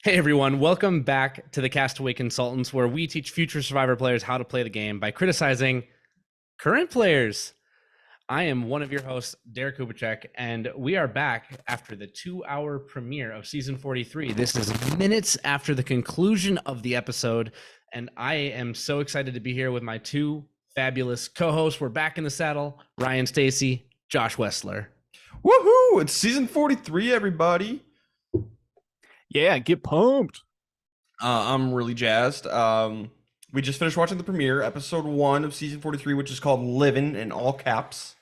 Hey everyone, welcome back to the Castaway Consultants, where we teach future Survivor players how to play the game by criticizing current players. I am one of your hosts, Derek Kubicek, and we are back after the 2-hour premiere of season 43. This is minutes after the conclusion of the episode, and I am so excited to be here with my two fabulous co-hosts. We're back in the saddle, Ryan Stacy, Josh Wessler. Woohoo! It's season 43, everybody. Yeah, get pumped. I'm really jazzed. We just finished watching the premiere, episode 1 of season 43, which is called LIVIN in all caps.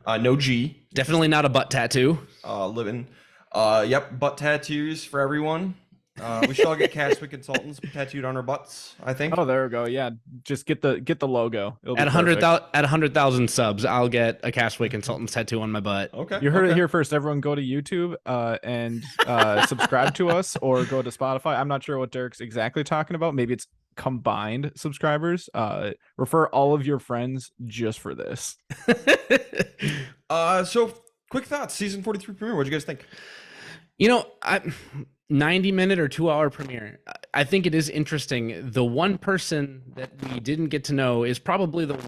No G. Definitely not a butt tattoo. LIVIN. Yep, butt tattoos for everyone. We should all get Castaway Consultants tattooed on our butts, I think. Oh, there we go. Yeah, just get the logo. At 100,000 subs, I'll get a Castaway Consultants tattoo on my butt. Okay. You heard it here first. Everyone go to YouTube and subscribe to us, or go to Spotify. I'm not sure what Derek's exactly talking about. Maybe it's combined subscribers. Refer all of your friends just for this. So quick thoughts, season 43 premiere. What'd you guys think? 90-minute or 2-hour premiere. I think it is interesting. The one person that we didn't get to know is probably the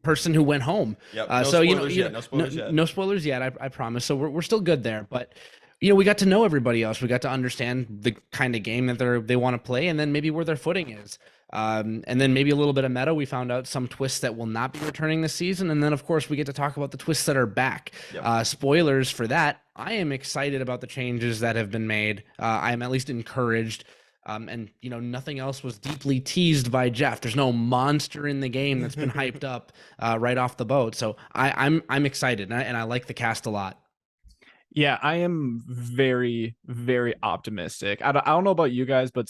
person who went home. Yep. No spoilers yet. I promise. So we're still good there. But we got to know everybody else. We got to understand the kind of game that they want to play, and then maybe where their footing is. And then maybe a little bit of meta. We found out some twists that will not be returning this season, and then of course we get to talk about the twists that are back. Yep. Spoilers for that. I am excited about the changes that have been made. I am at least encouraged. And nothing else was deeply teased by Jeff. There's no monster in the game that's been hyped up right off the boat. So I'm excited, and I like the cast a lot. Yeah, I am very, very optimistic. I don't know about you guys, but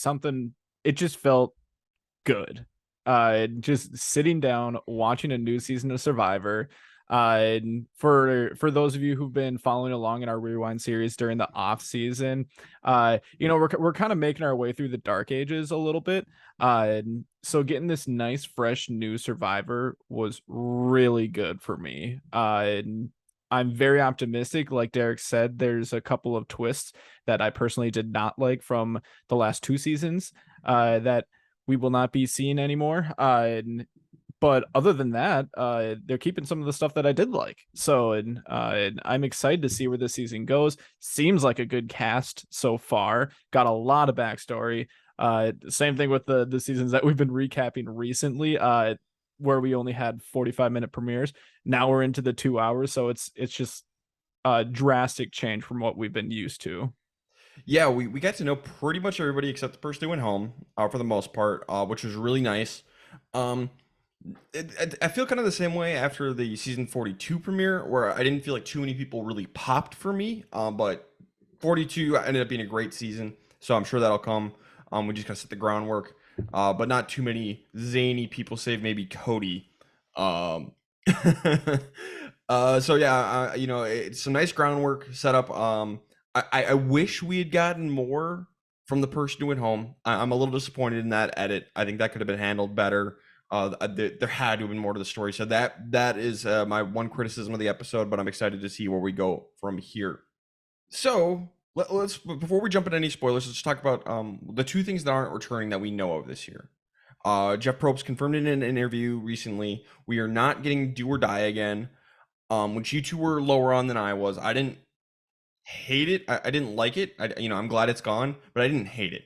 it just felt good. Just sitting down, watching a new season of Survivor. For those of you who've been following along in our Rewind series during the off season, we're kind of making our way through the dark ages a little bit. So getting this nice, fresh, new Survivor was really good for me. I'm very optimistic. Like Derek said, there's a couple of twists that I personally did not like from the last two seasons that we will not be seeing anymore. But other than that, they're keeping some of the stuff that I did like. So I'm excited to see where this season goes. Seems like a good cast so far. Got a lot of backstory. Same thing with the seasons that we've been recapping recently, where we only had 45-minute premieres. Now we're into the 2 hours. So it's just a drastic change from what we've been used to. Yeah, we got to know pretty much everybody except the person who went home for the most part, which was really nice. I feel kind of the same way after the season 42 premiere, where I didn't feel like too many people really popped for me. But 42 ended up being a great season, so I'm sure that'll come. We just gotta set the groundwork, but not too many zany people, save maybe Cody. So yeah, it's some nice groundwork set up. I wish we had gotten more from the person who went home. I'm a little disappointed in that edit. I think that could have been handled better. There had to have been more to the story. So that is my one criticism of the episode, but I'm excited to see where we go from here. So let's before we jump into any spoilers, let's talk about the two things that aren't returning that we know of this year. Jeff Probst confirmed in an interview recently, we are not getting Do or Die again, which you two were lower on than I was. I didn't hate it. I didn't like it. I'm glad it's gone, but I didn't hate it.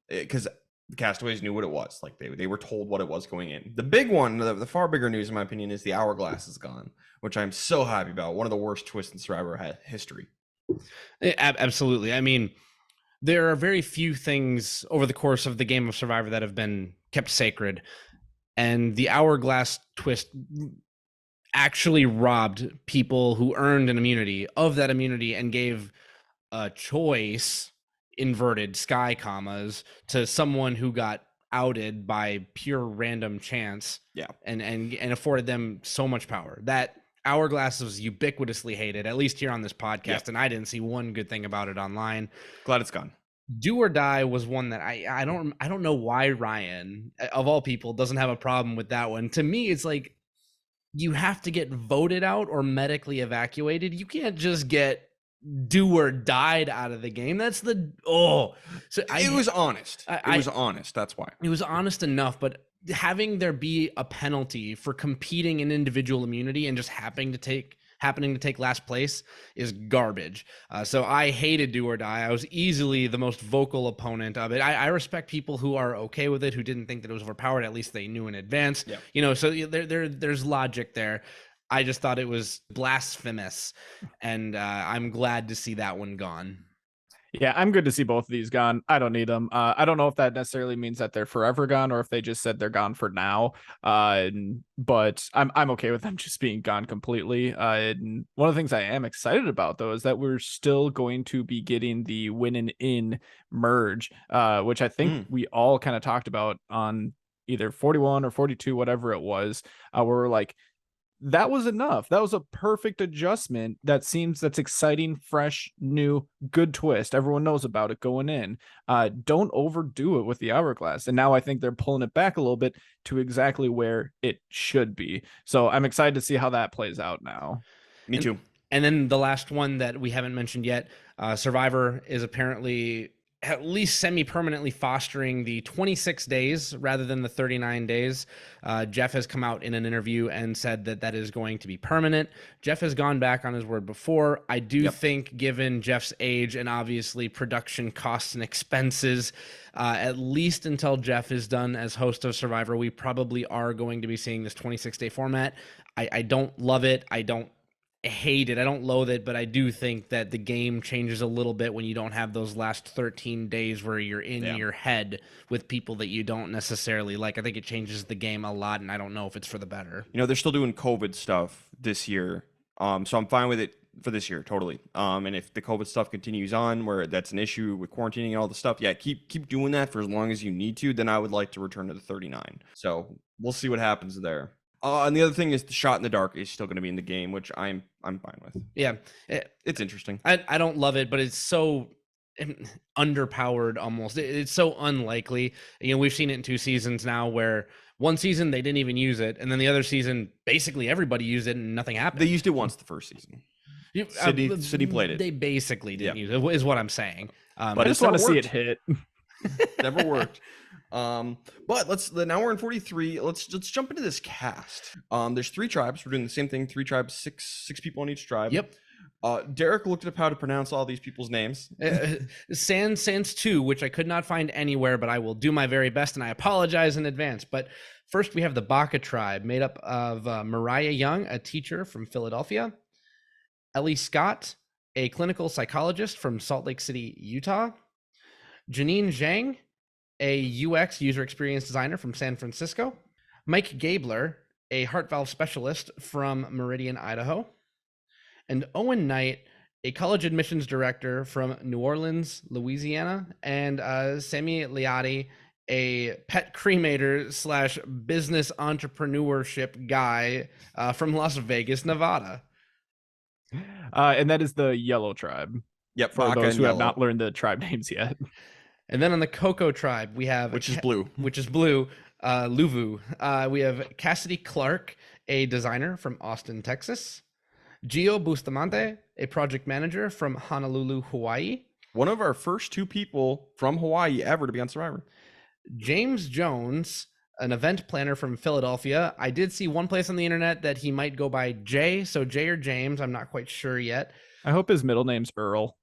Because the Castaways knew what it was. Like they were told what it was going in. The big one, the far bigger news in my opinion, is the hourglass is gone, which I'm so happy about. One of the worst twists in Survivor history. Absolutely. I mean, there are very few things over the course of the game of Survivor that have been kept sacred, and the hourglass twist actually robbed people who earned an immunity of that immunity and gave a choice, inverted sky commas, to someone who got outed by pure random chance. Yeah. And afforded them so much power. That hourglass was ubiquitously hated, at least here on this podcast. Yeah. And I didn't see one good thing about it online. Glad it's gone. Do or Die was one that I don't know why Ryan, of all people, doesn't have a problem with that one. To me, it's like, you have to get voted out or medically evacuated. You can't just get do or died out of the game. That's so it was honest. It was honest. That's why it was honest enough, but having there be a penalty for competing in individual immunity and just happening to take last place is garbage. So I hated do or die. I was easily the most vocal opponent of it. I respect people who are okay with it, who didn't think that it was overpowered. At least they knew in advance. Yeah. So there's logic there. I just thought it was blasphemous, and I'm glad to see that one gone. Yeah, I'm good to see both of these gone. I don't need them. I don't know if that necessarily means that they're forever gone or if they just said they're gone for now. But I'm okay with them just being gone completely. And one of the things I am excited about, though, is that we're still going to be getting the win and in merge, which I think we all kind of talked about on either 41 or 42, whatever it was, where we're like, that was enough. That was a perfect adjustment. That's exciting, fresh, new, good twist. Everyone knows about it going in. Don't overdo it with the hourglass. And now I think they're pulling it back a little bit to exactly where it should be. So I'm excited to see how that plays out now. Me too. And then the last one that we haven't mentioned yet, Survivor is apparently at least semi-permanently fostering the 26 days rather than the 39 days. Jeff has come out in an interview and said that is going to be permanent. Jeff has gone back on his word before. I do think, given Jeff's age and obviously production costs and expenses, at least until Jeff is done as host of Survivor, we probably are going to be seeing this 26-day format. I don't love it. I don't hate it. I don't loathe it, but I do think that the game changes a little bit when you don't have those last 13 days where you're in your head with people that you don't necessarily like. I think it changes the game a lot, and I don't know if it's for the better. They're still doing COVID stuff this year, so I'm fine with it for this year, totally. And if the COVID stuff continues on, where that's an issue with quarantining and all the stuff, keep doing that for as long as you need to. Then I would like to return to the 39. So we'll see what happens there. And the other thing is the shot in the dark is still going to be in the game, which I'm fine with. Yeah, it's interesting. I don't love it, but it's so underpowered almost. It's so unlikely. We've seen it in 2 seasons now, where one season they didn't even use it, and then the other season basically everybody used it and nothing happened. They used it once the first season. Sydney played it. They basically didn't use it, is what I'm saying. But I just want to see it hit. Never worked. But now we're in 43. Let's jump into this cast. There's 3 tribes. We're doing the same thing. 3 tribes, six people on each tribe. Yep. Derek looked up how to pronounce all these people's names. Sans 2, which I could not find anywhere, but I will do my very best, and I apologize in advance. But first, we have the Baka tribe, made up of Mariah Young, a teacher from Philadelphia, Ellie Scott, a clinical psychologist from Salt Lake City, Utah, Janine Zhang, a UX user experience designer from San Francisco, Mike Gabler, a heart valve specialist from Meridian, Idaho, and Owen Knight, a college admissions director from New Orleans, Louisiana, and Sami Liadi, a pet cremator / business entrepreneurship guy from Las Vegas, Nevada. And that is the Yellow tribe. Yep. For those who have not learned the tribe names yet. And then on the Cocoa tribe, we have... Which is blue. Luvu. We have Cassidy Clark, a designer from Austin, Texas. Gio Bustamante, a project manager from Honolulu, Hawaii. One of our first 2 people from Hawaii ever to be on Survivor. James Jones, an event planner from Philadelphia. I did see one place on the internet that he might go by Jay. So Jay or James, I'm not quite sure yet. I hope his middle name's Earl.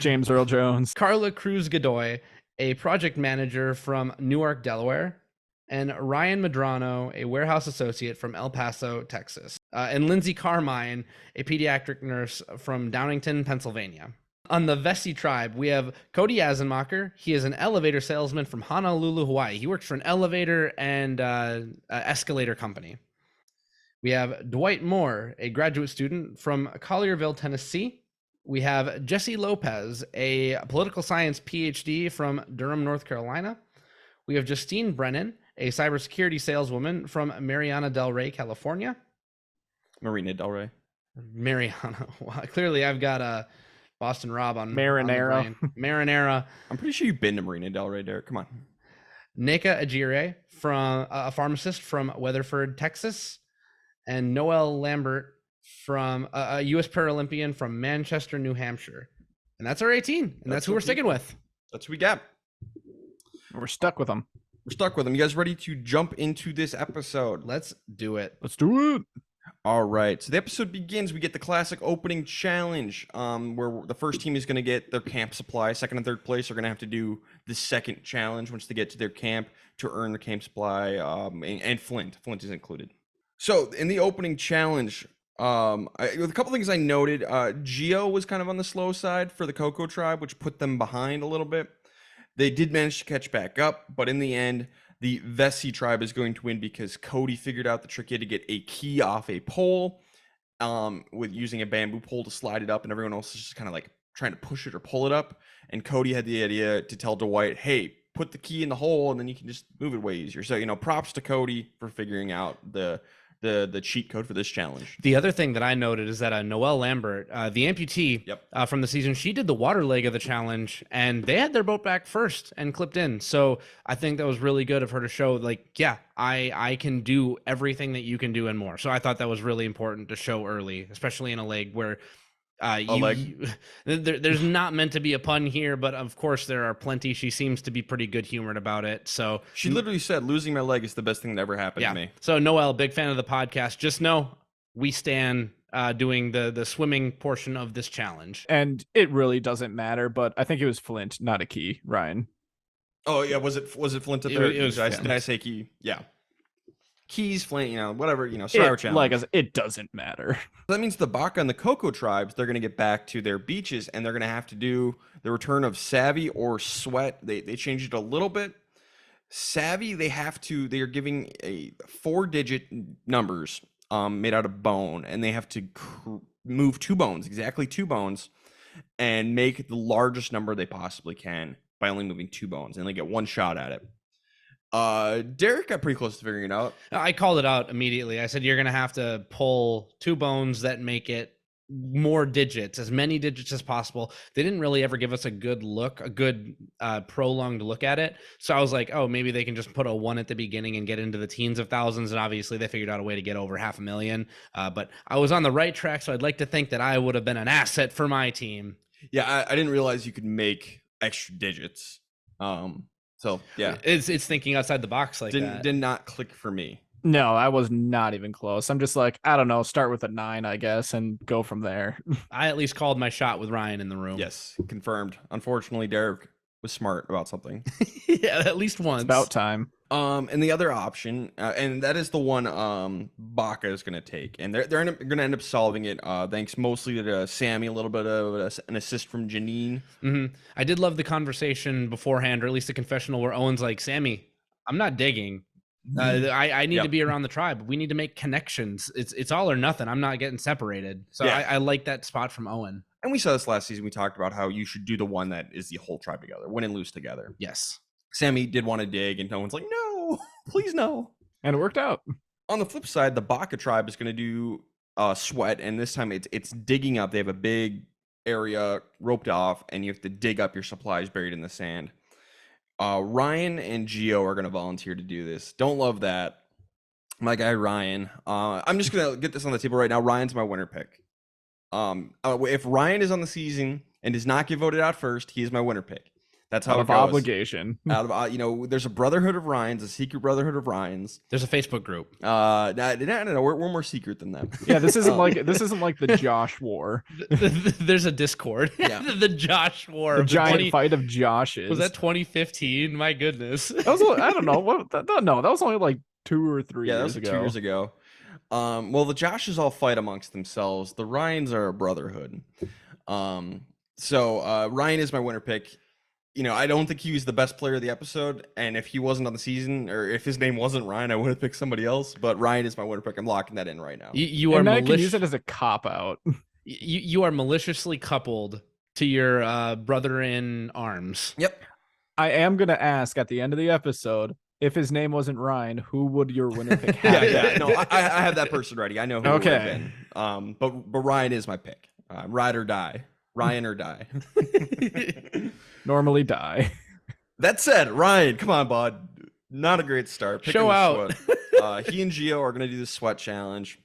James Earl Jones. Carla Cruz Godoy, a project manager from Newark, Delaware, and Ryan Medrano, a warehouse associate from El Paso, Texas, and Lindsay Carmine, a pediatric nurse from Downingtown, Pennsylvania. On the Vessi tribe, we have Cody Azenmacher. He is an elevator salesman from Honolulu, Hawaii. He works for an elevator and escalator company. We have Dwight Moore, a graduate student from Collierville, Tennessee. We have Jesse Lopez, a political science PhD from Durham, North Carolina. We have Justine Brennan, a cybersecurity saleswoman from Mariana Del Rey, California. Marina Del Rey. Mariana. Well, clearly, I've got Boston Rob on Marinara. Marinara. I'm pretty sure you've been to Marina Del Rey, Derek. Come on. Neka Ajire, from a pharmacist from Weatherford, Texas. And Noel Lambert from a U.S. Paralympian from Manchester, New Hampshire. And that's our 18. And that's who we're sticking with. That's what we got. We're stuck with them. We're stuck with them. You guys ready to jump into this episode? Let's do it. Let's do it. All right. So the episode begins. We get the classic opening challenge, where the first team is going to get their camp supply. Second and third place are going to have to do the second challenge once they get to their camp to earn the camp supply. And Flint is included. So in the opening challenge, with a couple things I noted, Geo was kind of on the slow side for the Coco tribe, which put them behind a little bit. They did manage to catch back up, but in the end, the Vessi tribe is going to win because Cody figured out the trick he had to get a key off a pole, with using a bamboo pole to slide it up, and everyone else is just kind of like trying to push it or pull it up. And Cody had the idea to tell Dwight, hey, put the key in the hole and then you can just move it way easier. So, props to Cody for figuring out the cheat code for this challenge. The other thing that I noted is that Noelle Lambert, the amputee from the season, she did the water leg of the challenge, and they had their boat back first and clipped in. So I think that was really good of her to show, like, yeah, I can do everything that you can do and more. So I thought that was really important to show early, especially in a leg where there's not meant to be a pun here, but of course there are plenty. She seems to be pretty good humored about it. So she literally said, losing my leg is the best thing that ever happened to me. So Noelle, big fan of the podcast. Just know we stand doing the swimming portion of this challenge. And it really doesn't matter, but I think it was Flint, not a key, Ryan. Oh yeah, was it Flint at there? Did I say key? Yeah. Keys, Flint, whatever, Sorrow challenge. Like it doesn't matter. That means the Baka and the Coco tribes, they're going to get back to their beaches, and they're going to have to do the return of Savvy or Sweat. They changed it a little bit. Savvy, they are giving a 4-digit numbers made out of bone, and they have to move 2 bones, exactly 2 bones, and make the largest number they possibly can by only moving 2 bones, and they get 1 shot at it. Derek got pretty close to figuring it out. I called it out immediately. I said, you're going to have to pull 2 bones that make it more digits, as many digits as possible. They didn't really ever give us a good prolonged look at it. So I was like, oh, maybe they can just put a 1 at the beginning and get into the teens of thousands. And obviously they figured out a way to get over 500,000. But I was on the right track. So I'd like to think that I would have been an asset for my team. Yeah. I didn't realize you could make extra digits. So yeah, it's thinking outside the box like that. Did not click for me. No, I was not even close. I'm just like, I don't know, start with a 9, I guess, and go from there. I at least called my shot with Ryan in the room. Yes, confirmed. Unfortunately, Derek was smart about something. Yeah, at least once. It's about time. And the other option, and that is the one Baka is going to take, and they're going to end up solving it thanks mostly to Sammy, a little bit of an assist from Janine. Mm-hmm. I did love the conversation beforehand, or at least the confessional, where Owen's like, Sammy, I'm not digging. I need to be around the tribe. We need to make connections. It's all or nothing. I'm not getting separated. So yeah. I like that spot from Owen. And we saw this last season. We talked about how you should do the one that is the whole tribe together, win and lose together. Yes. Sammy did want to dig, and Owen's like, no, please no. And it worked out. On the flip side, the Baka tribe is going to do Sweat, and this time it's digging up. They have a big area roped off, and you have to dig up your supplies buried in the sand. Ryan and Gio are going to volunteer to do this. Don't love that. My guy Ryan. I'm just going to get this on the table right now. Ryan's my winner pick. If Ryan is on the season and does not get voted out first, he is my winner pick. That's how out it of goes. Obligation. Out of there's a brotherhood of Ryans, a secret brotherhood of Ryans. There's a Facebook group. No, we're more secret than that. Yeah, this isn't like the Josh War. There's a Discord. Yeah. The Josh War. The giant fight of Joshes. Was that 2015? My goodness. That was I don't know. That was only like 2 or 3 years ago. 2 years ago. Well, the Joshes all fight amongst themselves. The Ryans are a brotherhood. So Ryan is my winner pick. I don't think he was the best player of the episode, and if he wasn't on the season, or if his name wasn't Ryan, I would have picked somebody else. But Ryan is my winner pick. I'm locking that in right now. You are. And I can use it as a cop out. You are maliciously coupled to your brother in arms. Yep. I am gonna ask at the end of the episode, if his name wasn't Ryan, who would your winner pick have? Yeah. No, I have that person ready. I know who it would have been. But Ryan is my pick. Ride or die. Ryan or die. Normally die. That said, Ryan, come on, bud. Not a great start. Show out. He and Gio are going to do the Sweat challenge.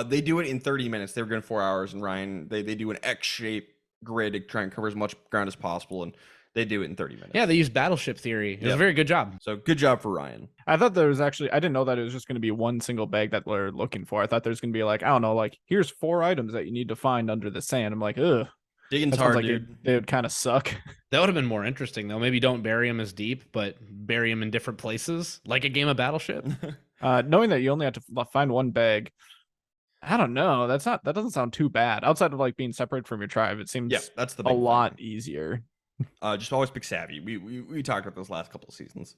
They do it in 30 minutes. They were given 4 hours, and Ryan, they do an X-shaped grid to try and cover as much ground as possible, and they do it in 30 minutes. Yeah, they use battleship theory. It was a very good job. So good job for Ryan. I thought there was actually, I didn't know that it was just going to be one single bag that we're looking for. I thought there's going to be like, I don't know, like here's 4 items that you need to find under the sand. I'm like, ugh. Digging's hard, like dude. They would kind of suck. That would have been more interesting, though. Maybe don't bury them as deep, but bury them in different places, like a game of Battleship. Knowing that you only have to find one bag, I don't know. That doesn't sound too bad. Outside of like being separated from your tribe, it seems that's the a lot easier. Just always pick savvy. We talked about those last couple of seasons.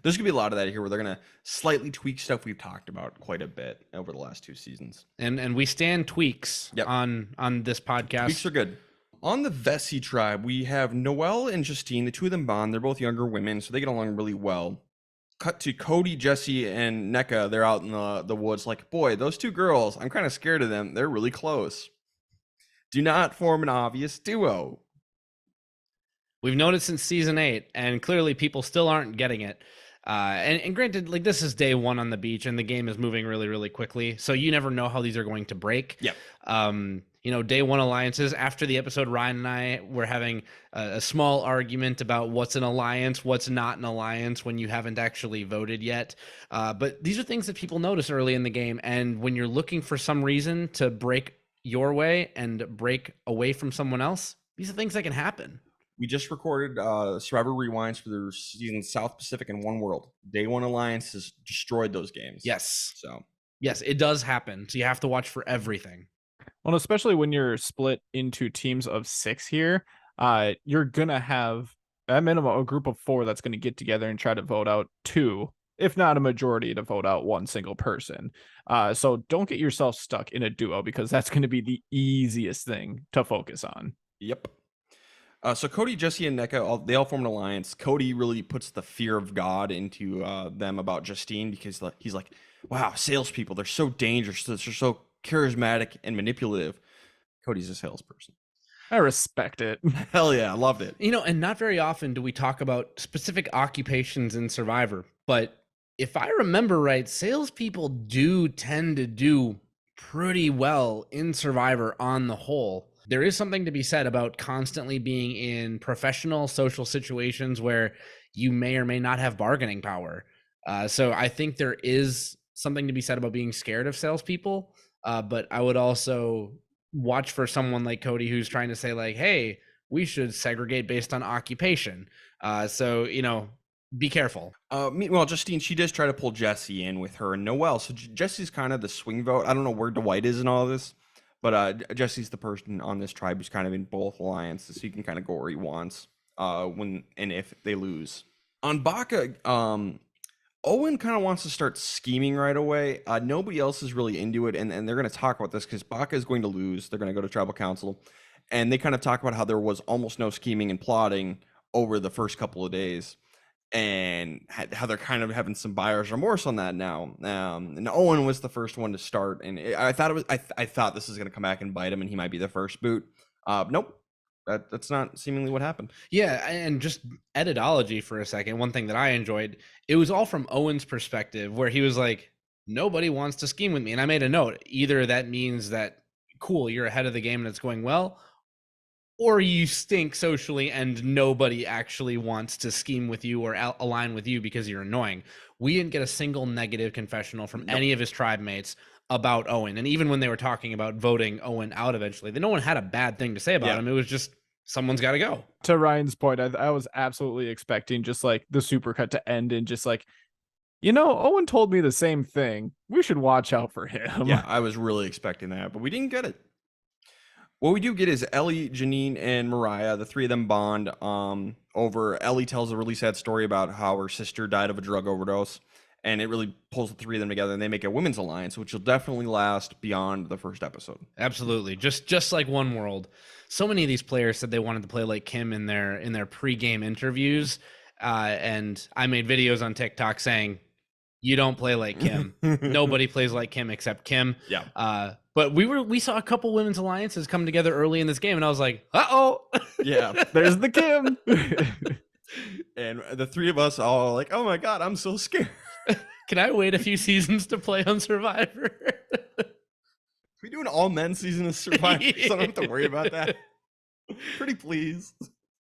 There's gonna be a lot of that here where they're gonna slightly tweak stuff we've talked about quite a bit over the last 2 seasons. And we stand tweaks on this podcast. Tweaks are good. On the Vessi tribe, we have Noelle and Justine. The two of them bond. They're both younger women, so they get along really well. Cut to Cody, Jesse, and NECA. They're out in the woods like, boy, those 2 girls, I'm kind of scared of them. They're really close. Do not form an obvious duo. We've noticed since season 8, and clearly people still aren't getting it. And granted, like this is day 1 on the beach, and the game is moving really, really quickly, so you never know how these are going to break. Day 1 alliances. After the episode, Ryan and I were having a small argument about what's an alliance, what's not an alliance when you haven't actually voted yet. But these are things that people notice early in the game, and when you're looking for some reason to break your way and break away from someone else, these are things that can happen. We just recorded Survivor Rewinds for the season South Pacific and One World. Day 1 Alliance has destroyed those games. Yes. So yes, it does happen. So you have to watch for everything. Well, especially when you're split into teams of 6 here, you're gonna have at minimum a group of 4 that's going to get together and try to vote out 2, if not a majority, to vote out 1 single person. So don't get yourself stuck in a duo, because that's going to be the easiest thing to focus on. Yep. So Cody, Jesse, and NECA, they all form an alliance. Cody really puts the fear of God into them about Justine, because he's like, wow, salespeople, they're so dangerous. They're so charismatic and manipulative. Cody's a salesperson. I respect it. Hell yeah, I loved it. And not very often do we talk about specific occupations in Survivor, but if I remember right, salespeople do tend to do pretty well in Survivor on the whole. There is something to be said about constantly being in professional social situations where you may or may not have bargaining power. So I think there is something to be said about being scared of salespeople. But I would also watch for someone like Cody who's trying to say like, hey, we should segregate based on occupation. So be careful. Meanwhile, Justine, she does try to pull Jesse in with her and Noelle. So Jesse's kind of the swing vote. I don't know where Dwight is in all of this. But Jesse's the person on this tribe who's kind of in both alliances, so he can kind of go where he wants when and if they lose. On Baka, Owen kind of wants to start scheming right away. Nobody else is really into it, and they're going to talk about this because Baka is going to lose. They're going to go to tribal council, and they kind of talk about how there was almost no scheming and plotting over the first couple of days, and how they're kind of having some buyer's remorse on that now. And Owen was the first one to start, and I thought this was going to come back and bite him, and he might be the first boot. Nope, that's not seemingly what happened. Yeah, and just editology for a second. One thing that I enjoyed, it was all from Owen's perspective, where he was like, "Nobody wants to scheme with me," and I made a note. Either that means that cool, you're ahead of the game and it's going well, or you stink socially and nobody actually wants to scheme with you or align with you because you're annoying. We didn't get a single negative confessional from any of his tribe mates about Owen. And even when they were talking about voting Owen out eventually, no one had a bad thing to say about him. It was just, someone's got to go. To Ryan's point, I was absolutely expecting just like the supercut to end and just like, Owen told me the same thing. We should watch out for him. Yeah, I was really expecting that, but we didn't get it. What we do get is Ellie, Janine, and Mariah. The 3 of them bond over. Ellie tells a really sad story about how her sister died of a drug overdose, and it really pulls the 3 of them together, and they make a women's alliance, which will definitely last beyond the first episode. Absolutely. Just like One World. So many of these players said they wanted to play like Kim in their pre-game interviews, and I made videos on TikTok saying, you don't play like Kim. Nobody plays like Kim except Kim. Yeah. But we saw a couple women's alliances come together early in this game, and I was like, uh-oh. Yeah. There's the Kim. And the 3 of us all like, oh my God, I'm so scared. Can I wait a few seasons to play on Survivor? all men season of Survivor, so I don't have to worry about that. Pretty please.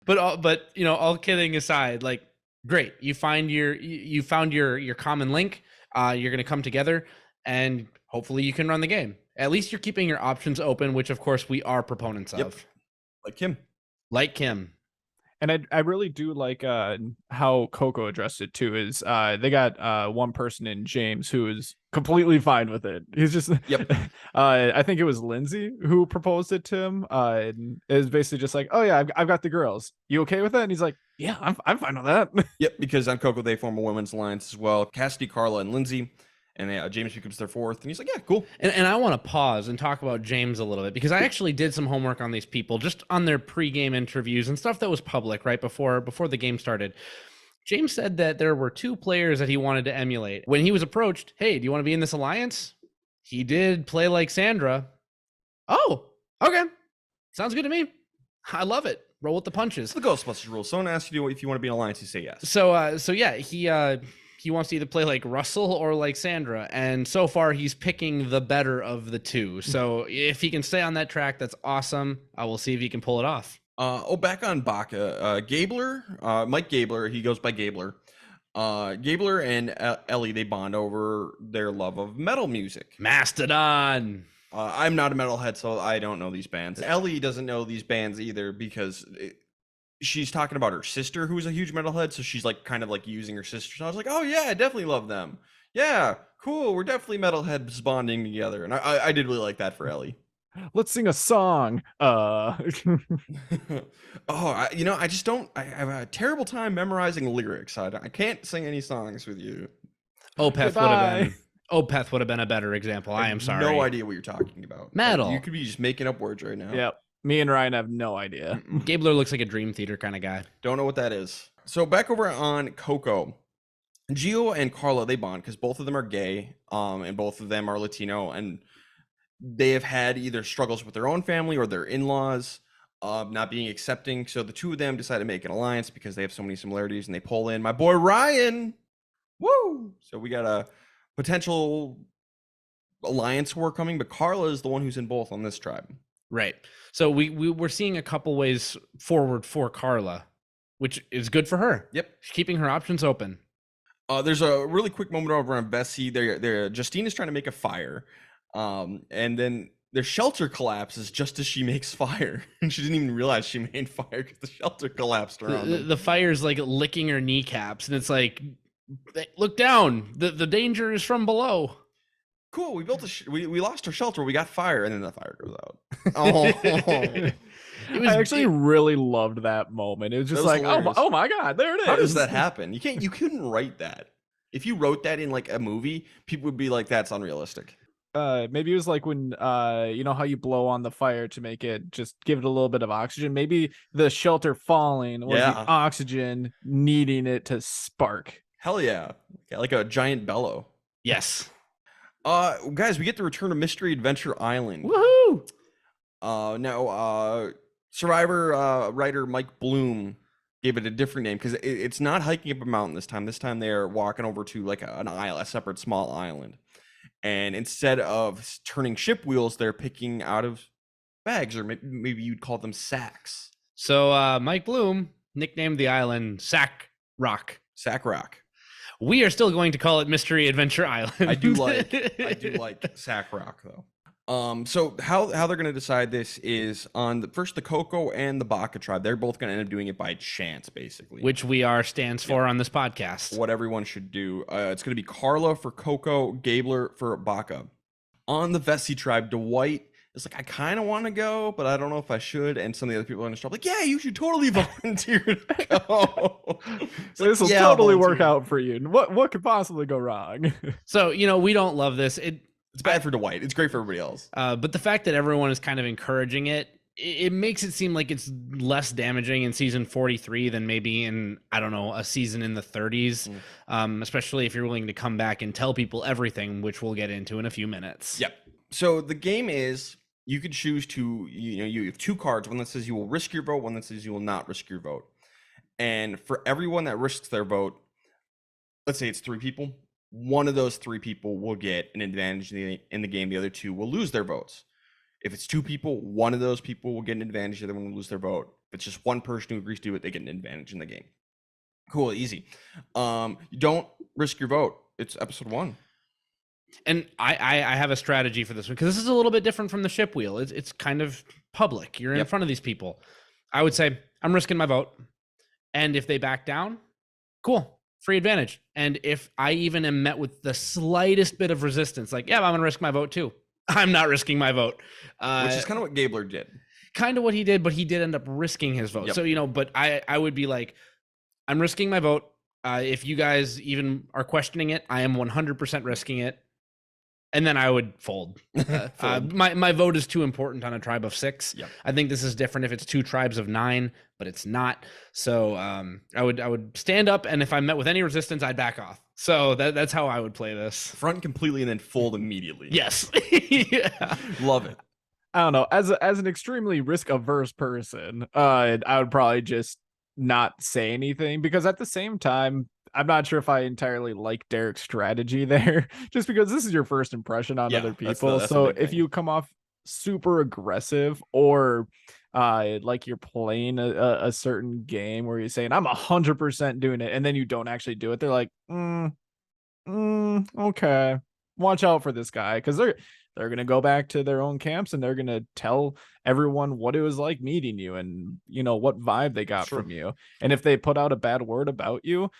But all kidding aside, like, great, you found your common link. You're gonna come together, and hopefully you can run the game. At least you're keeping your options open, which of course we are proponents of. Like Kim. And I really do like how Coco addressed it too. Is they got one person in James who is completely fine with it. He's just I think it was Lindsay who proposed it to him. And is basically just like, oh yeah, I've got the girls. You okay with that? And he's like, yeah, I'm fine with that. Yep, because on Coco they form a women's alliance as well. Cassidy, Carla, and Lindsay. And James becomes their fourth, and he's like, yeah, cool. And I want to pause and talk about James a little bit, because I actually did some homework on these people, just on their pre-game interviews and stuff that was public right before the game started. James said that there were 2 players that he wanted to emulate. When he was approached, hey, do you want to be in this alliance? He did play like Sandra. Oh, okay. Sounds good to me. I love it. Roll with the punches. It's the Ghostbusters rule. Someone asks you if you want to be in an alliance, you say yes. So yeah, he wants to either play like Russell or like Sandra, and so far he's picking the better of the 2. So if he can stay on that track, that's awesome. I will see if he can pull it off. Back on Baca, Gabler, Mike Gabler, he goes by Gabler. Gabler and Ellie, they bond over their love of metal music. Mastodon. I'm not a metalhead, so I don't know these bands. Ellie doesn't know these bands either, because she's talking about her sister who's a huge metalhead, so she's like kind of like using her sister. So I was like, oh yeah, I definitely love them. Yeah, cool. We're definitely metalheads bonding together, and I did really like that for Ellie. Let's sing a song. I have a terrible time memorizing lyrics. I can't sing any songs with you. Opeth would have been a better example. I am sorry. No idea what you're talking about. Metal. You could be just making up words right now. Yep. Me and Ryan have no idea. Gabler looks like a Dream Theater kind of guy. Don't know what that is. So back over on Coco, Gio and Carla, they bond because both of them are gay, and both of them are Latino, and they have had either struggles with their own family or their in-laws not being accepting. So the 2 of them decide to make an alliance because they have so many similarities, and they pull in my boy Ryan. Woo! So we got a potential alliance war coming, but Carla is the one who's in both on this tribe. Right. So we're seeing a couple ways forward for Carla, which is good for her. Yep. She's keeping her options open. There's a really quick moment over on Bessie. Justine is trying to make a fire. And then their shelter collapses just as she makes fire. And she didn't even realize she made fire because the shelter collapsed around them. The fire's like licking her kneecaps, and it's like, look down. The danger is from below. Cool, we built we lost our shelter, we got fire, and then the fire goes out. I actually really loved that moment. It was just like, oh my god, there it is. How does that happen? You couldn't write that. If you wrote that in like a movie, people would be like, that's unrealistic. Maybe it was like when you know how you blow on the fire to make it just give it a little bit of oxygen. Maybe the shelter falling was the oxygen needing it to spark. Hell yeah, like a giant bellow. Yes. Guys, we get the return of Mystery Adventure Island. Woohoo! Now, Survivor writer Mike Bloom gave it a different name because it's not hiking up a mountain this time. This time they are walking over to like an island, a separate small island. And instead of turning ship wheels, they're picking out of bags, or maybe you'd call them sacks. So Mike Bloom nicknamed the island Sack Rock. Sack Rock. We are still going to call it Mystery Adventure Island. I do like Sack Rock though. So how they're going to decide this is on the Coco and the Baca tribe. They're both going to end up doing it by chance, basically. Which we are stands for on this podcast. What everyone should do. It's going to be Carla for Coco, Gabler for Baca. On the Vessi tribe, Dwight is like, I kind of want to go, but I don't know if I should. And some of the other people are going to show up like, yeah, you should totally volunteer to go. So this will totally work out for you. What could possibly go wrong? So, we don't love this. It's bad for Dwight. It's great for everybody else. But the fact that everyone is kind of encouraging it makes it seem like it's less damaging in season 43 than maybe in, I don't know, a season in the 30s, especially if you're willing to come back and tell people everything, which we'll get into in a few minutes. Yep. So the game is, you could choose to, you have 2 cards, one that says you will risk your vote, one that says you will not risk your vote. And for everyone that risks their vote, let's say it's 3 people, one of those 3 people will get an advantage in the game. The other 2 will lose their votes. If it's 2 people, one of those people will get an advantage, the other one will lose their vote. If it's just one person who agrees to do it, they get an advantage in the game. Cool, easy. You don't risk your vote. It's episode 1. And I have a strategy for this one, because this is a little bit different from the ship wheel. It's kind of public. You're in front of these people. I would say I'm risking my vote. And if they back down, cool, free advantage. And if I even am met with the slightest bit of resistance, like, yeah, I'm going to risk my vote too. I'm not risking my vote. Which is kind of what Gabler did. Kind of what he did, but he did end up risking his vote. So, but I would be like, I'm risking my vote. If you guys even are questioning it, I am 100% risking it. And then I would fold. My vote is too important on a tribe of 6. Yep. I think this is different if it's 2 tribes of 9, but it's not. So I would stand up, and if I'm met with any resistance, I'd back off. So that's how I would play this. Front completely and then fold immediately. Yes. Yeah. Love it. I don't know. As an extremely risk averse person, I would probably just not say anything, because at the same time, I'm not sure if I entirely like Derek's strategy there, just because this is your first impression on other people. That's so if you come off super aggressive, or like you're playing a certain game where you're saying I'm 100% doing it, and then you don't actually do it, they're like, okay, watch out for this guy, because they're gonna go back to their own camps and they're gonna tell everyone what it was like meeting you, and what vibe they got from you. And if they put out a bad word about you,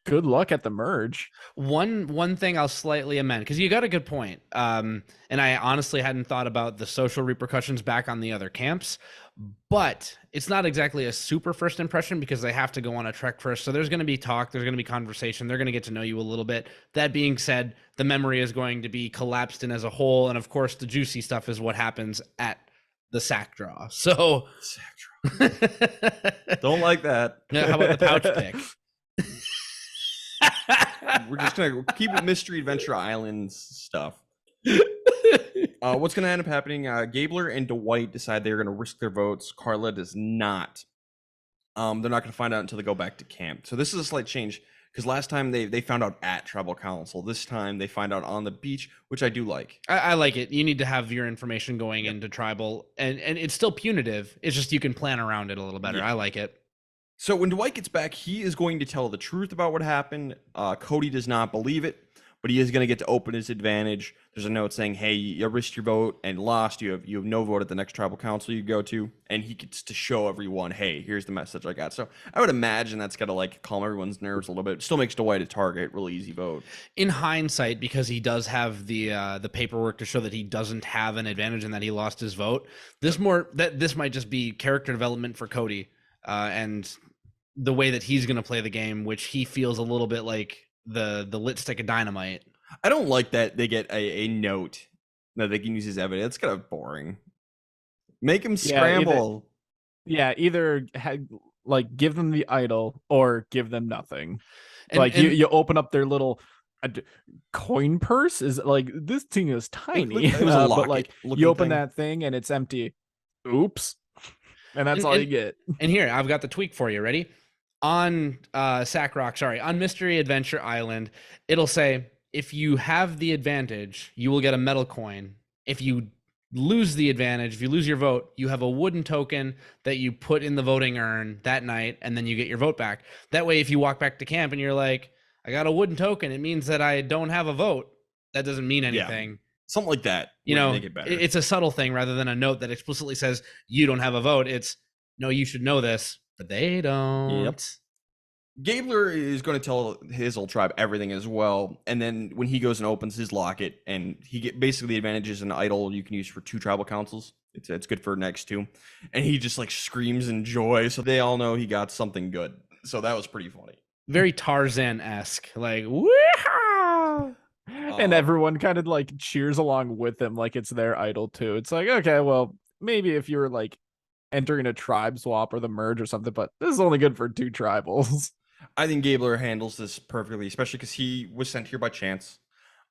good luck at the merge. One thing I'll slightly amend, because you got a good point. And I honestly hadn't thought about the social repercussions back on the other camps, but it's not exactly a super first impression, because they have to go on a trek first. So there's going to be talk, there's going to be conversation, they're going to get to know you a little bit. That being said, the memory is going to be collapsed in as a whole. And of course, the juicy stuff is what happens at the sack draw. So sack draw. Don't like that. How about the pouch pick? We're just gonna keep it Mystery Adventure Islands stuff. What's gonna end up happening? Gabler and Dwight decide they're gonna risk their votes. Carla does not. They're not gonna find out until they go back to camp. So this is a slight change, because last time they found out at Tribal Council. This time they find out on the beach, which I do like. I like it. You need to have your information going into Tribal, and it's still punitive. It's just you can plan around it a little better. I like it. So when Dwight gets back, he is going to tell the truth about what happened. Cody does not believe it, but he is going to get to open his advantage. There's a note saying, hey, you risked your vote and lost. You have no vote at the next tribal council you go to. And he gets to show everyone, hey, here's the message I got. So I would imagine that's got to like calm everyone's nerves a little bit. It still makes Dwight a target, really easy vote. In hindsight, because he does have the paperwork to show that he doesn't have an advantage and that he lost his vote, this might just be character development for Cody. And the way that he's going to play the game, which he feels a little bit like the lit stick of dynamite. I don't like that they get a note that they can use as evidence. It's kind of boring. Make him scramble. Either give them the idol or give them nothing. And you open up their little coin purse. Is like, this thing is tiny. It was a locket, but like you open that thing and it's empty. Oops. And that's all you get. And here, I've got the tweak for you. Ready? On on Mystery Adventure Island, it'll say, if you have the advantage, you will get a metal coin. If you lose the advantage, if you lose your vote, you have a wooden token that you put in the voting urn that night, and then you get your vote back. That way, if you walk back to camp and you're like, I got a wooden token, it means that I don't have a vote. That doesn't mean anything. Yeah. Something like that. Make it better. It's a subtle thing rather than a note that explicitly says you don't have a vote. It's, no, you should know this, but they don't. Yep. Gabler is going to tell his old tribe everything as well. And then when he goes and opens his locket, and he get basically the advantages an idol you can use for 2 tribal councils. It's good for next 2. And he just like screams in joy. So they all know he got something good. So that was pretty funny. Very Tarzan-esque. Like, woo! And everyone kind of like cheers along with him like it's their idol too. It's like, okay, well, maybe if you were like entering a tribe swap or the merge or something, but this is only good for 2 tribals. I think Gabler handles this perfectly, especially because he was sent here by chance.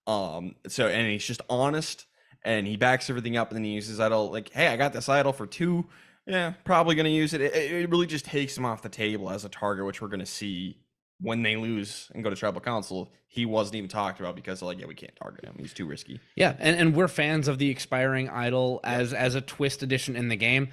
And he's just honest, and he backs everything up, and then he uses idol like, hey, I got this idol for 2. Yeah, probably going to use it. It really just takes him off the table as a target, which we're going to see when they lose and go to tribal council, he wasn't even talked about because they're like, yeah, we can't target him. He's too risky. Yeah, and we're fans of the expiring idol as a twist addition in the game.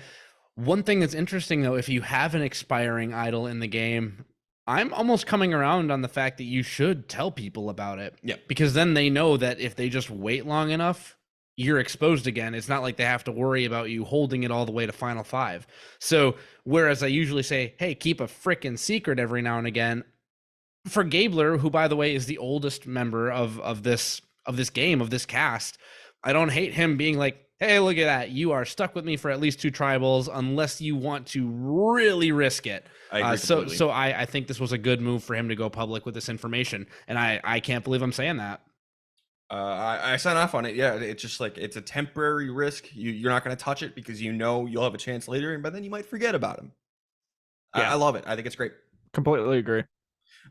One thing that's interesting, though, if you have an expiring idol in the game, I'm almost coming around on the fact that you should tell people about it. Yeah. Because then they know that if they just wait long enough, you're exposed again. It's not like they have to worry about you holding it all the way to Final 5. So whereas I usually say, hey, keep a frickin' secret every now and again, for Gabler, who, by the way, is the oldest member of this game, of this cast, I don't hate him being like, hey, look at that. You are stuck with me for at least 2 tribals unless you want to really risk it. I agree completely. So I think this was a good move for him to go public with this information. And I can't believe I'm saying that. I sign off on it. Yeah, it's just like it's a temporary risk. You're not going to touch it because you know you'll have a chance later, but then you might forget about him. Yeah. I love it. I think it's great. Completely agree.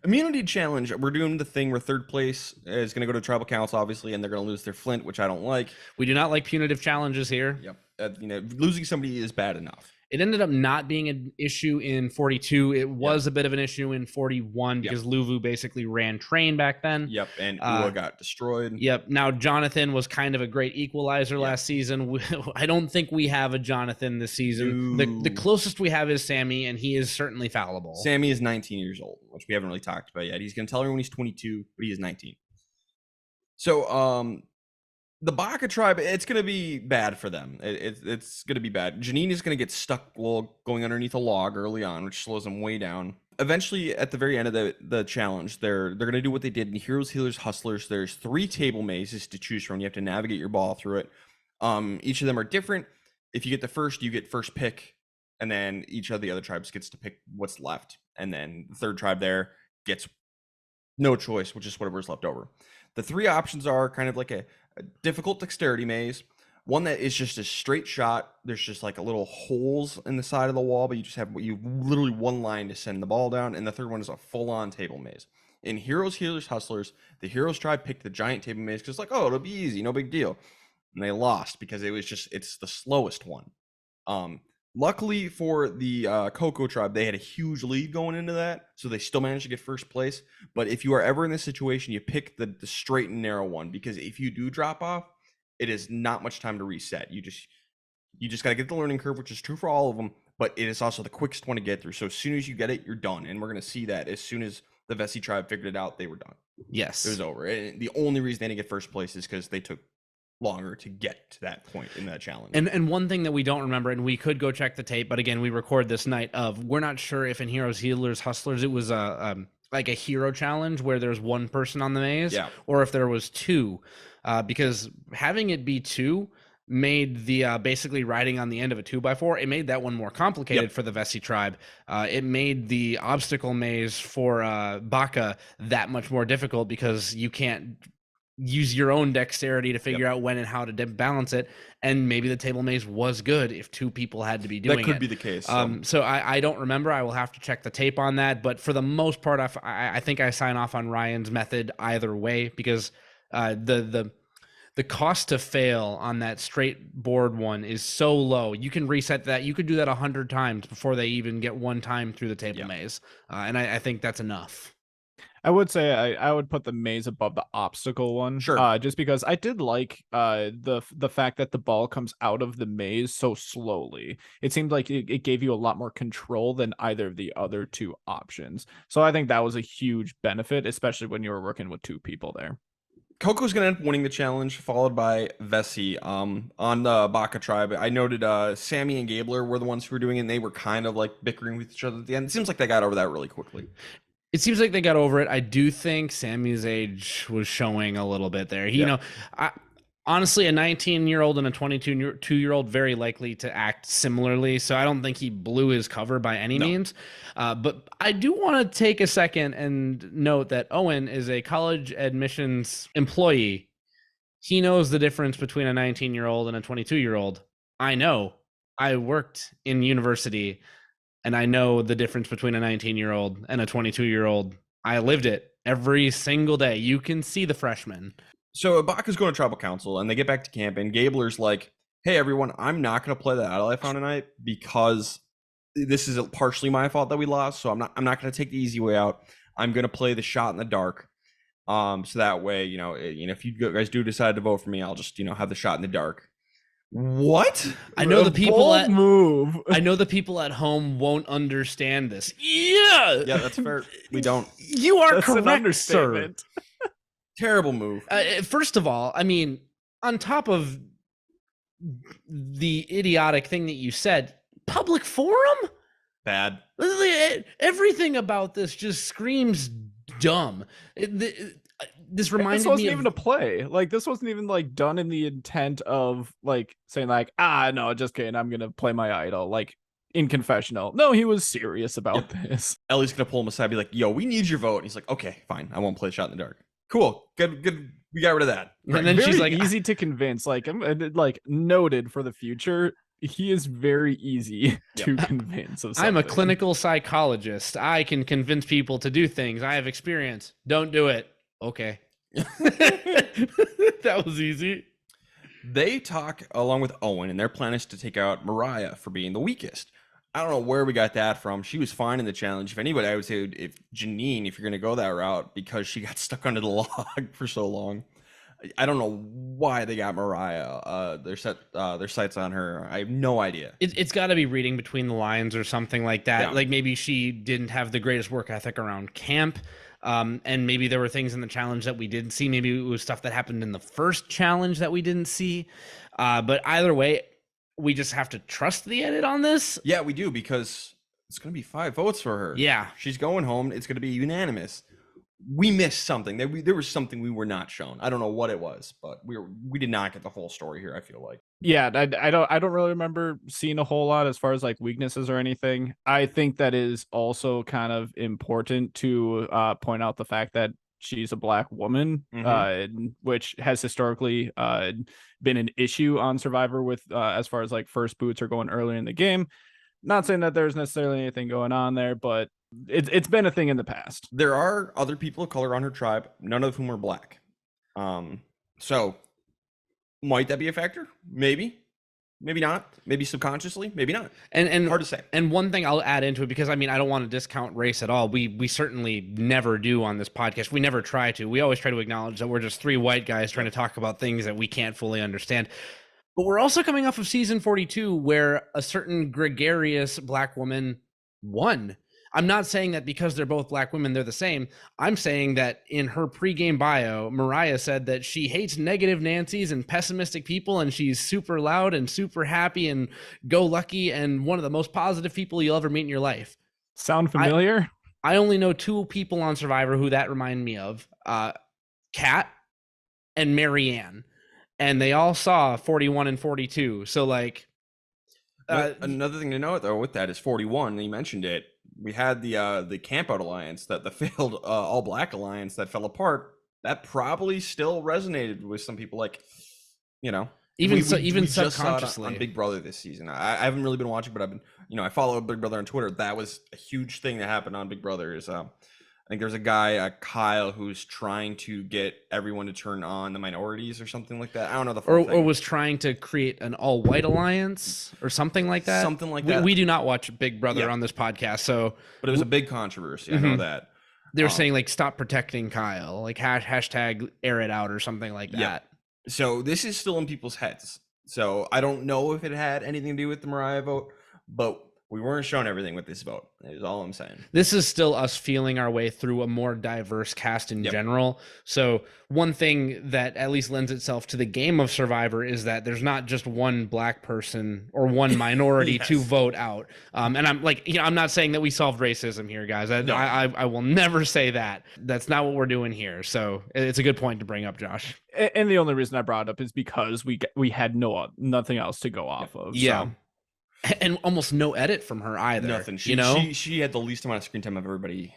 Immunity challenge. We're doing the thing where third place is going to go to tribal council, obviously, and they're going to lose their flint, which I don't like. We do not like punitive challenges here. Yep. Losing somebody is bad enough. It ended up not being an issue in 42. It was a bit of an issue in 41 because Luvu basically ran train back then. Yep, and Ua got destroyed. Yep. Now, Jonathan was kind of a great equalizer last season. I don't think we have a Jonathan this season. The closest we have is Sammy, and he is certainly fallible. Sammy is 19 years old, which we haven't really talked about yet. He's going to tell everyone he's 22, but he is 19. So, the Baka tribe, it's going to be bad for them. It's going to be bad. Janine is going to get stuck going underneath a log early on, which slows them way down. Eventually, at the very end of the challenge, they're going to do what they did in Heroes, Healers, Hustlers. There's 3 table mazes to choose from. You have to navigate your ball through it. Each of them are different. If you get the first, you get first pick, and then each of the other tribes gets to pick what's left. And then the third tribe there gets no choice, which is whatever's left over. The 3 options are kind of like a difficult dexterity maze, one that is just a straight shot. There's just like a little holes in the side of the wall, but you literally one line to send the ball down. And the third one is a full-on table maze. In Heroes, Healers, Hustlers, the Heroes tribe picked the giant table maze because like, oh, it'll be easy, no big deal. And they lost because it's the slowest one. Luckily for the Coco tribe, they had a huge lead going into that, so they still managed to get first place. But if you are ever in this situation, you pick the straight and narrow one, because if you do drop off, it is not much time to reset. You just got to get the learning curve, which is true for all of them, but it is also the quickest one to get through. So as soon as you get it, you're done. And we're going to see that as soon as the Vessi tribe figured it out, they were done. Yes. It was over. And the only reason they didn't get first place is because they took longer to get to that point in that challenge. And one thing that we don't remember, and we could go check the tape, but again, we record this night of, we're not sure if in Heroes, Healers, Hustlers, it was like a hero challenge where there's one person on the maze, or if there was 2, because having it be 2 made the basically riding on the end of a 2x4, it made that one more complicated for the Vessi tribe. It made the obstacle maze for Baka that much more difficult because you can't use your own dexterity to figure out when and how to balance it. And maybe the table maze was good if 2 people had to be doing it. That could be the case. So I don't remember. I will have to check the tape on that. But for the most part, I think I sign off on Ryan's method either way, because the cost to fail on that straight board one is so low. You can reset that. You could do that 100 times before they even get one time through the table maze. And I think that's enough. I would say I would put the maze above the obstacle one. Sure. Just because I did like the fact that the ball comes out of the maze so slowly. It seemed like it gave you a lot more control than either of the other 2 options. So I think that was a huge benefit, especially when you were working with 2 people there. Coco's going to end up winning the challenge, followed by Vessi. On the Baka tribe, I noted Sammy and Gabler were the ones who were doing it, and they were kind of like bickering with each other at the end. It seems like they got over that really quickly. It seems like they got over it. I do think Sammy's age was showing a little bit there. You know, honestly, a 19-year-old and a 22-year-old very likely to act similarly. So I don't think he blew his cover by any means. But I do want to take a second and note that Owen is a college admissions employee. He knows the difference between a 19-year-old and a 22-year-old. I know. I worked in university, and I know the difference between a 19-year-old and a 22-year-old. I lived it every single day. You can see the freshmen. So Baka's going to tribal council, and they get back to camp, and Gabler's like, hey, everyone, I'm not going to play the idol I found tonight because this is partially my fault that we lost, so I'm not going to take the easy way out. I'm going to play the shot in the dark. So that way, if you guys do decide to vote for me, I'll just, have the shot in the dark. What? I know the people I know the people at home won't understand this. Yeah, that's fair. We don't. You are That's correct, sir. Terrible move. First of all, I mean, on top of the idiotic thing that you said, public forum? Bad. Everything about this just screams dumb. This reminded this wasn't me even a play. Like, this wasn't even like done in the intent of like saying like, no, just kidding, I'm gonna play my idol, like in confessional. No, he was serious about this. Ellie's gonna pull him aside, be like, yo, we need your vote. And he's like, okay, fine, I won't play shot in the dark. Cool, good. We got rid of that. And then she's like, easy to convince. Like, like noted for the future. He is very easy to convince of something. I'm a clinical psychologist. I can convince people to do things. I have experience. Don't do it. Okay. That was easy. They talk along with Owen, and their plan is to take out Mariah for being the weakest. I don't know where we got that from. She was fine in the challenge. If anybody, I would say if Janine, if you're going to go that route, because she got stuck under the log for so long. I don't know why they got Mariah. Their sights on her. I have no idea. It's got to be reading between the lines or something like that. Yeah. Like maybe she didn't have the greatest work ethic around camp. And maybe there were things in the challenge that we didn't see. Maybe it was stuff that happened in the first challenge that we didn't see. But either way, we just have to trust the edit on this. Yeah, we do, because it's going to be 5 votes for her. Yeah. She's going home. It's going to be unanimous. We missed something. There was something we were not shown. I don't know what it was, but we did not get the whole story here, I feel like. Yeah, I don't really remember seeing a whole lot as far as like weaknesses or anything. I think that is also kind of important to point out the fact that she's a Black woman, which has historically been an issue on Survivor with as far as like first boots are going early in the game. Not saying that there's necessarily anything going on there, but it's been a thing in the past. There are other people of color on her tribe, none of whom are Black. So might that be a factor? Maybe not. Maybe subconsciously, maybe not. And hard to say. And one thing I'll add into it, because I mean, I don't want to discount race at all. We certainly never do on this podcast. We never try to. We always try to acknowledge that we're just 3 white guys trying to talk about things that we can't fully understand. But we're also coming off of season 42, where a certain gregarious Black woman won. I'm not saying that because they're both Black women, they're the same. I'm saying that in her pregame bio, Mariah said that she hates negative Nancys and pessimistic people, and she's super loud and super happy and go lucky and one of the most positive people you'll ever meet in your life. Sound familiar? I only know 2 people on Survivor who that remind me of, Kat and Marianne. And they all saw 41 and 42. So like, another thing to note though with that is 41. You mentioned it. We had the camp out alliance, that the failed all Black alliance that fell apart. That probably still resonated with some people. Like, even subconsciously on Big Brother this season. I haven't really been watching, but I've been, I follow Big Brother on Twitter. That was a huge thing that happened on Big Brother. Is I think there's a guy, Kyle, who's trying to get everyone to turn on the minorities or something like that. I don't know the full thing. Or was trying to create an all-white alliance or something like that. Something like that. We do not watch Big Brother on this podcast, so. But it was a big controversy. I know that. They were saying like, stop protecting Kyle, like hashtag air it out or something like that. Yeah. So this is still in people's heads. So I don't know if it had anything to do with the Mariah vote, but we weren't shown everything with this vote. Is all I'm saying. This is still us feeling our way through a more diverse cast in general. So one thing that at least lends itself to the game of Survivor is that there's not just one Black person or one minority to vote out. And I'm like, I'm not saying that we solved racism here, guys. I will never say that. That's not what we're doing here. So it's a good point to bring up, Josh. And the only reason I brought it up is because we had nothing else to go off of. Yeah. So. And almost no edit from her either. Nothing. She had the least amount of screen time of everybody.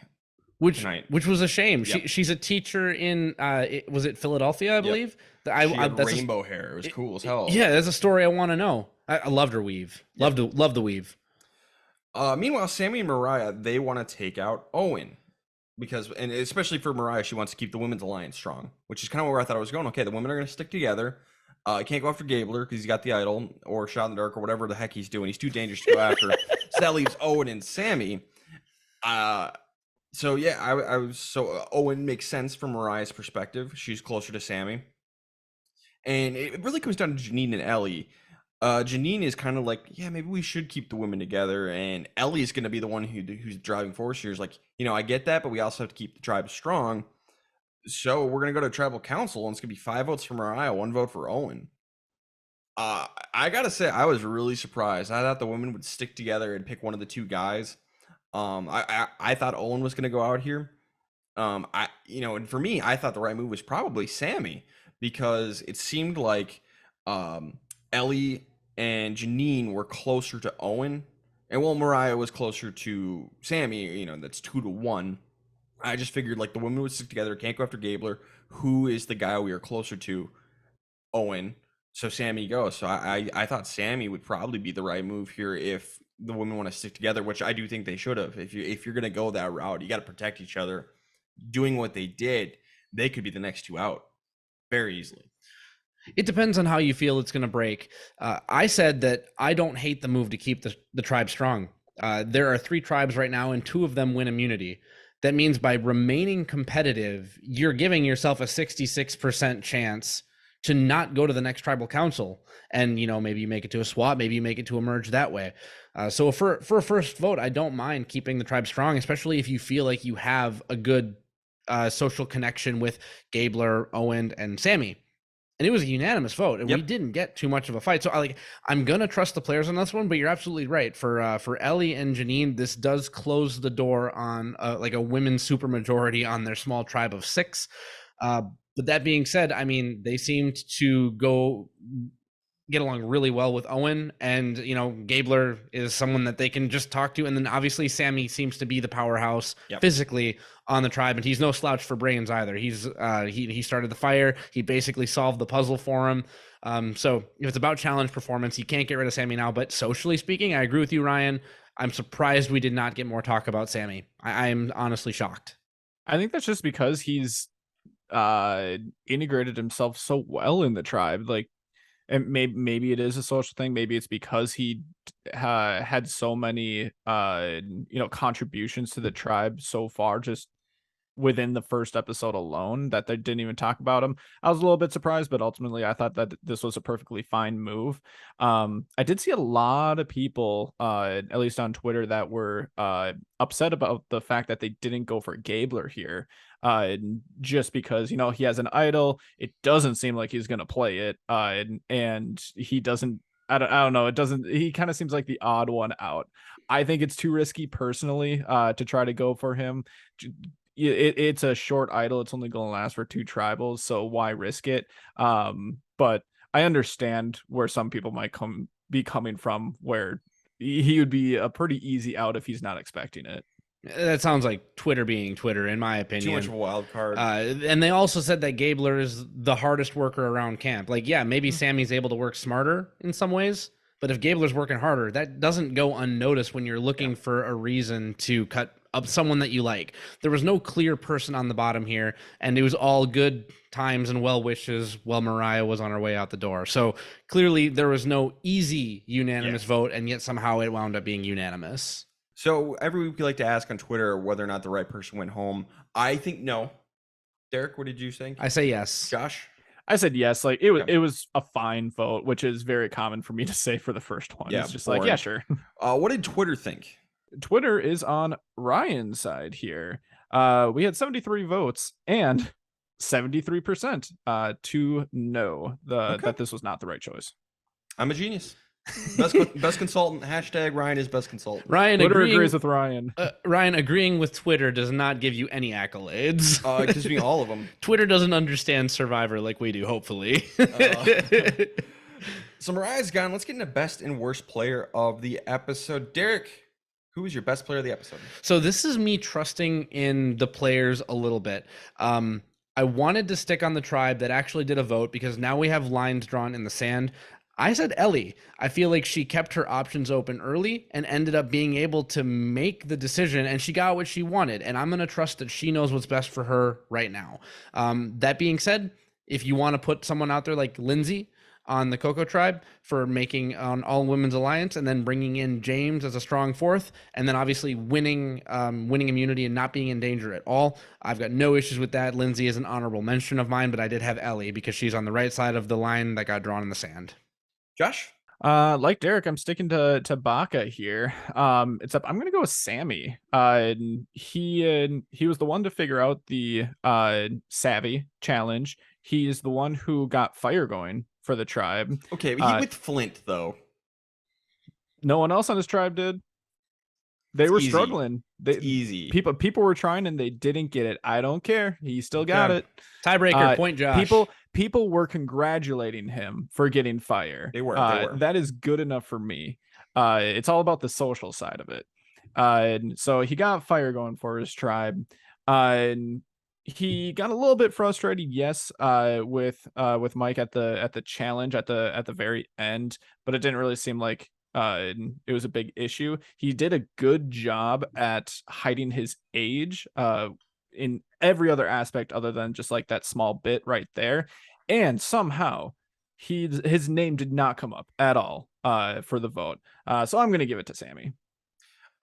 Which tonight. Which was a shame. Yep. She's a teacher in was it Philadelphia, I believe? She had rainbow hair. It was cool as hell. Yeah, that's a story I want to know. I loved her weave. Love the weave. Meanwhile, Sammy and Mariah, they want to take out Owen. And especially for Mariah, she wants to keep the women's alliance strong, which is kind of where I thought I was going. Okay, the women are going to stick together. I can't go after Gabler because he's got the idol or Shot in the Dark or whatever the heck he's doing. He's too dangerous to go after. So that leaves Owen and Sammy. So yeah, I was Owen makes sense from Mariah's perspective. She's closer to Sammy, and it really comes down to Janine and Ellie. Janine is kind of like, yeah, maybe we should keep the women together, and Ellie is going to be the one who's the driving force here. Is like, I get that, but we also have to keep the tribe strong. So we're going to go to tribal council, and it's going to be 5 votes for Mariah, 1 vote for Owen. I gotta say, I was really surprised. I thought the women would stick together and pick one of the 2 guys. I thought Owen was going to go out here. And for me, I thought the right move was probably Sammy, because it seemed like Ellie and Janine were closer to Owen, and Mariah was closer to Sammy. That's 2-1. I just figured like the women would stick together. Can't go after Gabler. Who is the guy we are closer to? Owen. So Sammy goes. So I thought Sammy would probably be the right move here if the women want to stick together, which I do think they should have. If you're going to go that route, you got to protect each other. Doing what they did, they could be the next 2 out very easily. It depends on how you feel it's going to break. I said that I don't hate the move to keep the tribe strong. There are 3 tribes right now, and 2 of them win immunity. That means by remaining competitive, you're giving yourself a 66% chance to not go to the next tribal council. And, maybe you make it to a swap, maybe you make it to a merge that way. So for a first vote, I don't mind keeping the tribe strong, especially if you feel like you have a good social connection with Gabler, Owen, and Sammy. And it was a unanimous vote, and we didn't get too much of a fight. So I'm gonna trust the players on this one, but you're absolutely right. For Ellie and Janine, this does close the door on like a women's supermajority on their small tribe of 6. But that being said, I mean, they seemed to get along really well with Owen, and Gabler is someone that they can just talk to. And then obviously Sammy seems to be the powerhouse physically on the tribe, and he's no slouch for brains either. He started the fire. He basically solved the puzzle for him. So if it's about challenge performance, you can't get rid of Sammy now. But socially speaking, I agree with you, Ryan. I'm surprised we did not get more talk about Sammy. I'm honestly shocked. I think that's just because he's integrated himself so well in the tribe. Like, and maybe it is a social thing. Maybe it's because he had so many contributions to the tribe so far, just within the first episode alone, that they didn't even talk about him. I was a little bit surprised, but ultimately I thought that this was a perfectly fine move. I did see a lot of people, at least on Twitter, that were upset about the fact that they didn't go for Gabler here. Just because, he has an idol. It doesn't seem like he's going to play it. And he doesn't, I don't know. He kind of seems like the odd one out. I think it's too risky personally, to try to go for him. It's a short idol. It's only going to last for 2 tribals. So why risk it? But I understand where some people might be coming from, where he would be a pretty easy out if he's not expecting it. That sounds like Twitter being Twitter, in my opinion. Too much of a wild card. And they also said that Gabler is the hardest worker around camp. Like, yeah, maybe Sammy's able to work smarter in some ways, but if Gabler's working harder, that doesn't go unnoticed when you're looking for a reason to cut up someone that you like. There was no clear person on the bottom here, and it was all good times and well wishes while Mariah was on her way out the door. So clearly there was no easy unanimous vote, and yet somehow it wound up being unanimous. So every week we like to ask on Twitter whether or not the right person went home. I think no. Derek, what did you think? I say yes. Josh? I said yes. Like it was a fine vote, which is very common for me to say for the first one. Yeah, it's just boring. Like, yeah, sure. What did Twitter think? Twitter is on Ryan's side here. We had 73 votes and 73% to no that this was not the right choice. I'm a genius. Best consultant. # Ryan is best consultant. Ryan agrees with Ryan. Ryan agreeing with Twitter does not give you any accolades. It gives me all of them. Twitter doesn't understand Survivor like we do, hopefully. So Mariah's gone. Let's get into best and worst player of the episode. Derek, who is your best player of the episode? So this is me trusting in the players a little bit. I wanted to stick on the tribe that actually did a vote because now we have lines drawn in the sand. I said Ellie. I feel like she kept her options open early and ended up being able to make the decision, and she got what she wanted. And I'm going to trust that she knows what's best for her right now. That being said, if you want to put someone out there like Lindsay, on the Coco Tribe for making an all women's alliance, and then bringing in James as a strong fourth, and then obviously winning immunity and not being in danger at all. I've got no issues with that. Lindsay is an honorable mention of mine, but I did have Ellie because she's on the right side of the line that got drawn in the sand. Josh? Like Derek, I'm sticking to Baca here. Except I'm gonna go with Sammy. He was the one to figure out the savvy challenge. He's the one who got fire going for the tribe. Okay, but he with Flint though. No one else on his tribe did. They were struggling. Easy. People were trying and they didn't get it. I don't care. He still got it. Tiebreaker, point Josh. People were congratulating him for getting fire. They were. That is good enough for me. It's all about the social side of it. So he got fire going for his tribe. And he got a little bit frustrated, yes, with Mike at the challenge at the very end, but it didn't really seem like it was a big issue. He did a good job at hiding his age in every other aspect other than just like that small bit right there. And somehow his name did not come up at all for the vote. So I'm going to give it to Sammy.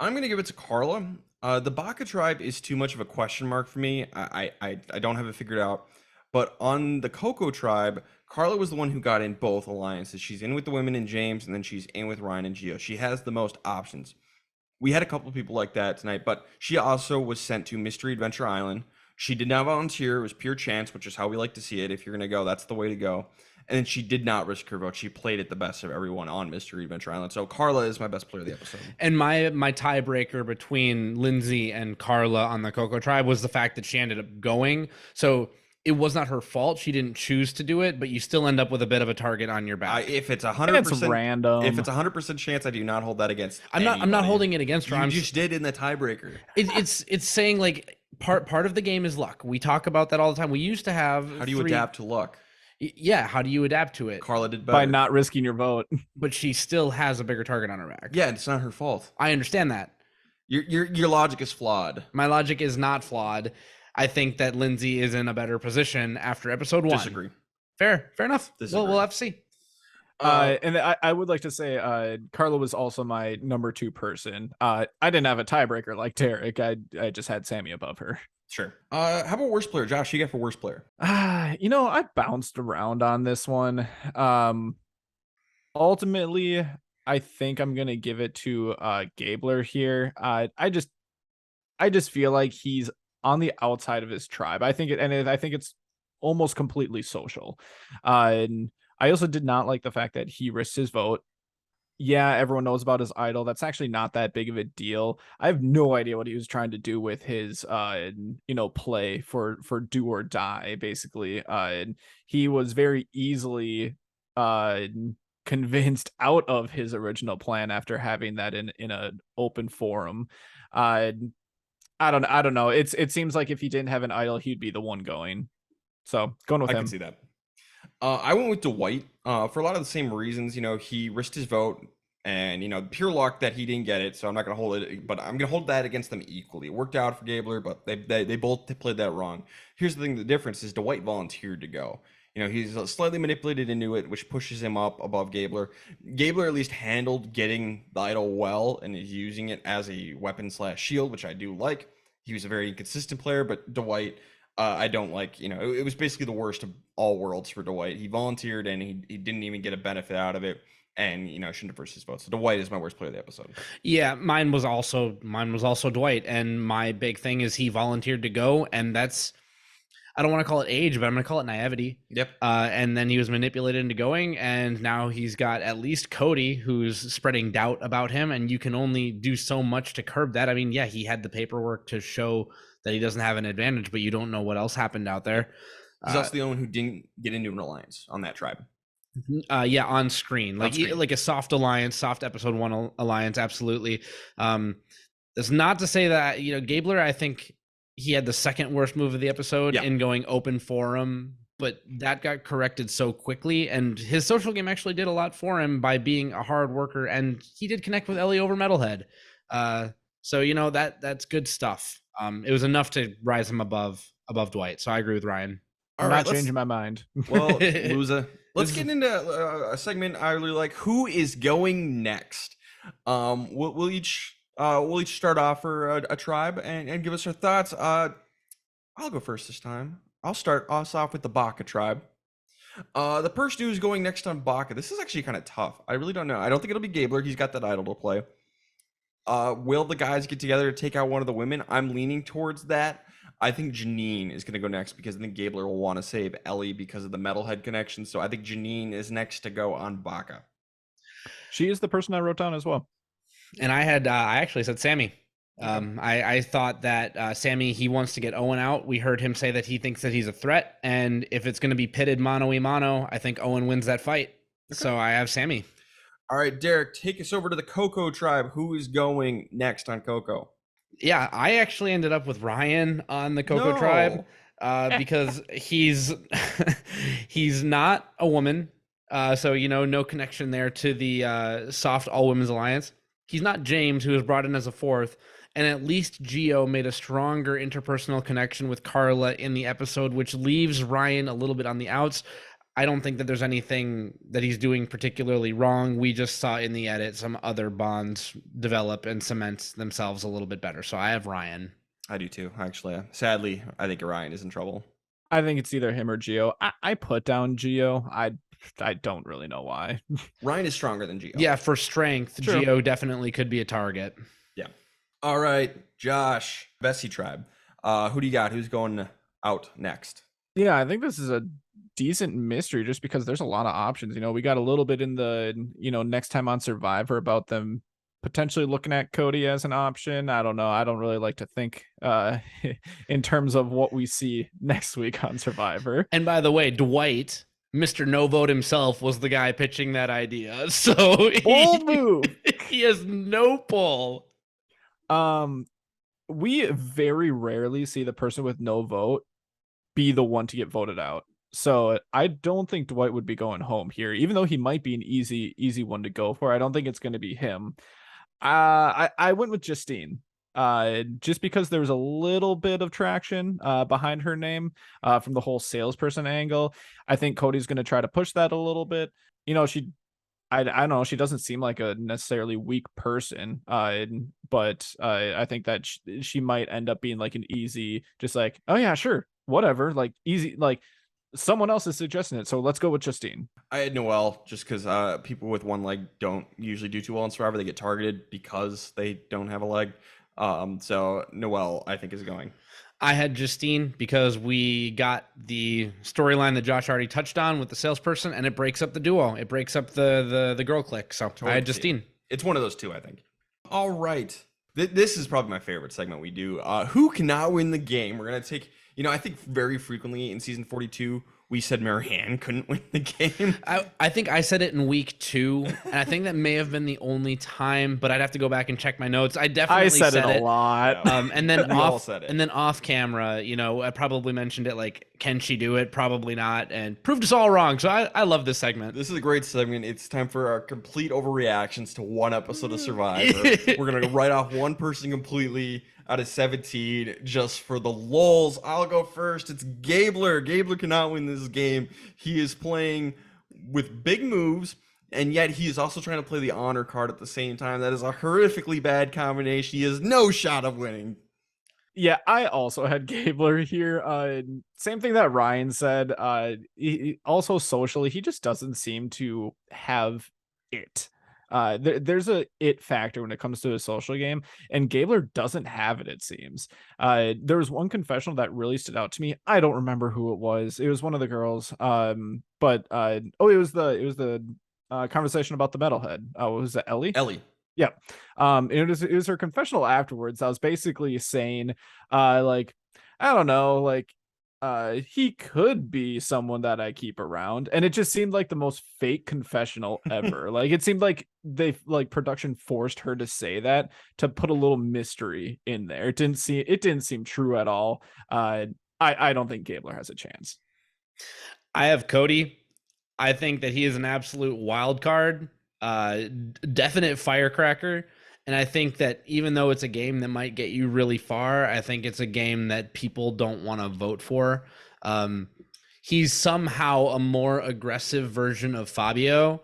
I'm going to give it to Carla. The Baca tribe is too much of a question mark for me. I don't have it figured out. But on the Coco tribe, Carla was the one who got in both alliances. She's in with the women and James, and then she's in with Ryan and Gio. She has the most options. We had a couple of people like that tonight, but she also was sent to Mystery Adventure Island. She did not volunteer. It was pure chance, which is how we like to see it. If you're going to go, that's the way to go. And then she did not risk her vote. She played it the best of everyone on Mystery Adventure Island. So Carla is my best player of the episode. And my tiebreaker between Lindsay and Carla on the Coco tribe was the fact that she ended up going. So it was not her fault. She didn't choose to do it, but you still end up with a bit of a target on your back. If it's 100% random, if it's 100% chance, I do not hold that against. I'm not holding it against her. You just did in the tiebreaker. It's saying like part of the game is luck. We talk about that all the time. We used to have. How do you adapt to luck? Yeah, how do you adapt to it? Carla did better by not risking your vote, but she still has a bigger target on her back. Yeah, it's not her fault. I understand that. Your logic is flawed. My logic is not flawed. I think that Lindsay is in a better position after episode 1. Disagree. Fair enough. Disagree. We'll have to see. And I would like to say Carla was also my number 2 person. I didn't have a tiebreaker like Derek. I just had Sammy above her. Sure. How about worst player? Josh, you got for worst player? I bounced around on this one. Ultimately, I think I'm gonna give it to Gabler here. I just feel like he's on the outside of his tribe. I think it's almost completely social. And I also did not like the fact that he risked his vote. Yeah, everyone knows about his idol. That's actually not that big of a deal. I have no idea what he was trying to do with his play for do or die, basically. He was very easily convinced out of his original plan after having that in an open forum. I don't know. It seems like if he didn't have an idol, he'd be the one going. So going with him. I can see that. I went with Dwight for a lot of the same reasons. He risked his vote, and pure luck that he didn't get it. So I'm not going to hold it, but I'm going to hold that against them equally. It worked out for Gabler, but they both played that wrong. Here's the thing: the difference is Dwight volunteered to go. He's slightly manipulated into it, which pushes him up above Gabler. Gabler at least handled getting the idol well and is using it as a weapon/shield, which I do like. He was a very inconsistent player, but Dwight, I don't like. It was basically the worst of all worlds for Dwight. He volunteered and he didn't even get a benefit out of it, and shouldn't have risked his vote. So Dwight is my worst player of the episode. Yeah, mine was also Dwight, and my big thing is he volunteered to go, and that's. I don't want to call it age, but I'm going to call it naivety. Yep. And then he was manipulated into going, and now he's got at least Cody, who's spreading doubt about him, and you can only do so much to curb that. I mean, yeah, he had the paperwork to show that he doesn't have an advantage, but you don't know what else happened out there. He's also the only one who didn't get into an alliance on that tribe. Yeah, on screen. Like a soft alliance, soft episode 1 alliance, absolutely. That's not to say that, Gabler, I think he had the second worst move of the episode in going open forum, but that got corrected so quickly, and his social game actually did a lot for him by being a hard worker, and he did connect with Ellie over Metalhead. So that's good stuff. It was enough to rise him above Dwight. So I agree with Ryan. I'm not changing my mind. Well, Luza, Let's get into a segment I really like. Who is going next? We'll each start off for a tribe and give us our thoughts. I'll go first this time. I'll start us off with the Baka tribe. The person who's going next on Baka, this is actually kind of tough. I really don't know. I don't think it'll be Gabler. He's got that idol to play. Will the guys get together to take out one of the women? I'm leaning towards that. I think Janine is going to go next because I think Gabler will want to save Ellie because of the metalhead connection. So I think Janine is next to go on Baka. She is the person I wrote down as well. And I actually said Sammy. I thought that Sammy, he wants to get Owen out. We heard him say that he thinks that he's a threat. And if it's going to be pitted mano-a-mano, I think Owen wins that fight. Okay. So I have Sammy. All right, Derek, take us over to the Coco tribe. Who is going next on Coco? Yeah, I actually ended up with Ryan on the Coco tribe because he's not a woman. So, no connection there to the soft all women's alliance. He's not James, who was brought in as a fourth. And at least Gio made a stronger interpersonal connection with Carla in the episode, which leaves Ryan a little bit on the outs. I don't think that there's anything that he's doing particularly wrong. We just saw in the edit some other bonds develop and cement themselves a little bit better. So I have Ryan. I do too, actually. Sadly, I think Ryan is in trouble. I think it's either him or Gio. I put down Gio. I don't really know why. Ryan is stronger than Gio. Yeah, for strength, True. Gio definitely could be a target. Yeah. All right, Josh, Bessie tribe. Who do you got? Who's going out next? Yeah, I think this is a decent mystery just because there's a lot of options. We got a little bit in the, next time on Survivor about them potentially looking at Cody as an option. I don't know. I don't really like to think in terms of what we see next week on Survivor. And by the way, Dwight, Mr. No Vote himself, was the guy pitching that idea. So bold move. He has no pull. We very rarely see the person with no vote be the one to get voted out. So I don't think Dwight would be going home here, even though he might be an easy one to go for. I don't think it's going to be him. I went with Justine, just because there was a little bit of traction behind her name from the whole salesperson angle. I think Cody's going to try to push that a little bit. I don't know. She doesn't seem like a necessarily weak person, but I think that she might end up being like an easy, just like, oh yeah, sure, whatever, like easy, like someone else is suggesting it, so let's go with Justine. I had Noelle just because people with one leg don't usually do too well in Survivor. They get targeted because they don't have a leg. So Noelle, I think, is going. I had Justine because we got the storyline that Josh already touched on with the salesperson, and it breaks up the duo. It breaks up the girl clique. So totally. I had Justine. It's one of those two, I think. All right. This is probably my favorite segment we do. Who cannot win the game? We're going to take, I think very frequently in season 42, we said Marianne couldn't win the game. I think I said it in week 2, and I think that may have been the only time, but I'd have to go back and check my notes. I definitely said it a lot. And then off camera, I probably mentioned it like, can she do it? Probably not, and proved us all wrong. So I love this segment. This is a great segment. It's time for our complete overreactions to one episode of Survivor. We're gonna write off one person completely out of 17 just for the lulz. I'll go first. It's Gabler. Gabler cannot win this game. He is playing with big moves, and yet he is also trying to play the honor card at the same time. That is a horrifically bad combination. He has no shot of winning. Yeah, I also had Gabler here. Same thing that Ryan said. He also socially, he just doesn't seem to have it. There's a it factor when it comes to a social game, and Gabler doesn't have it seems. There was one confessional that really stood out to me. I don't remember who it was. It was one of the girls. It was the conversation about the metalhead. Was it Ellie? Ellie. Yeah. It was her confessional afterwards. I was basically saying, I don't know, he could be someone that I keep around, and it just seemed like the most fake confessional ever. It seemed like they production forced her to say that to put a little mystery in there. It didn't seem true at all. I don't think Gabler has a chance. I have Cody. I think that he is an absolute wild card, definite firecracker. And I think that even though it's a game that might get you really far, I think it's a game that people don't want to vote for. he's somehow a more aggressive version of Fabio,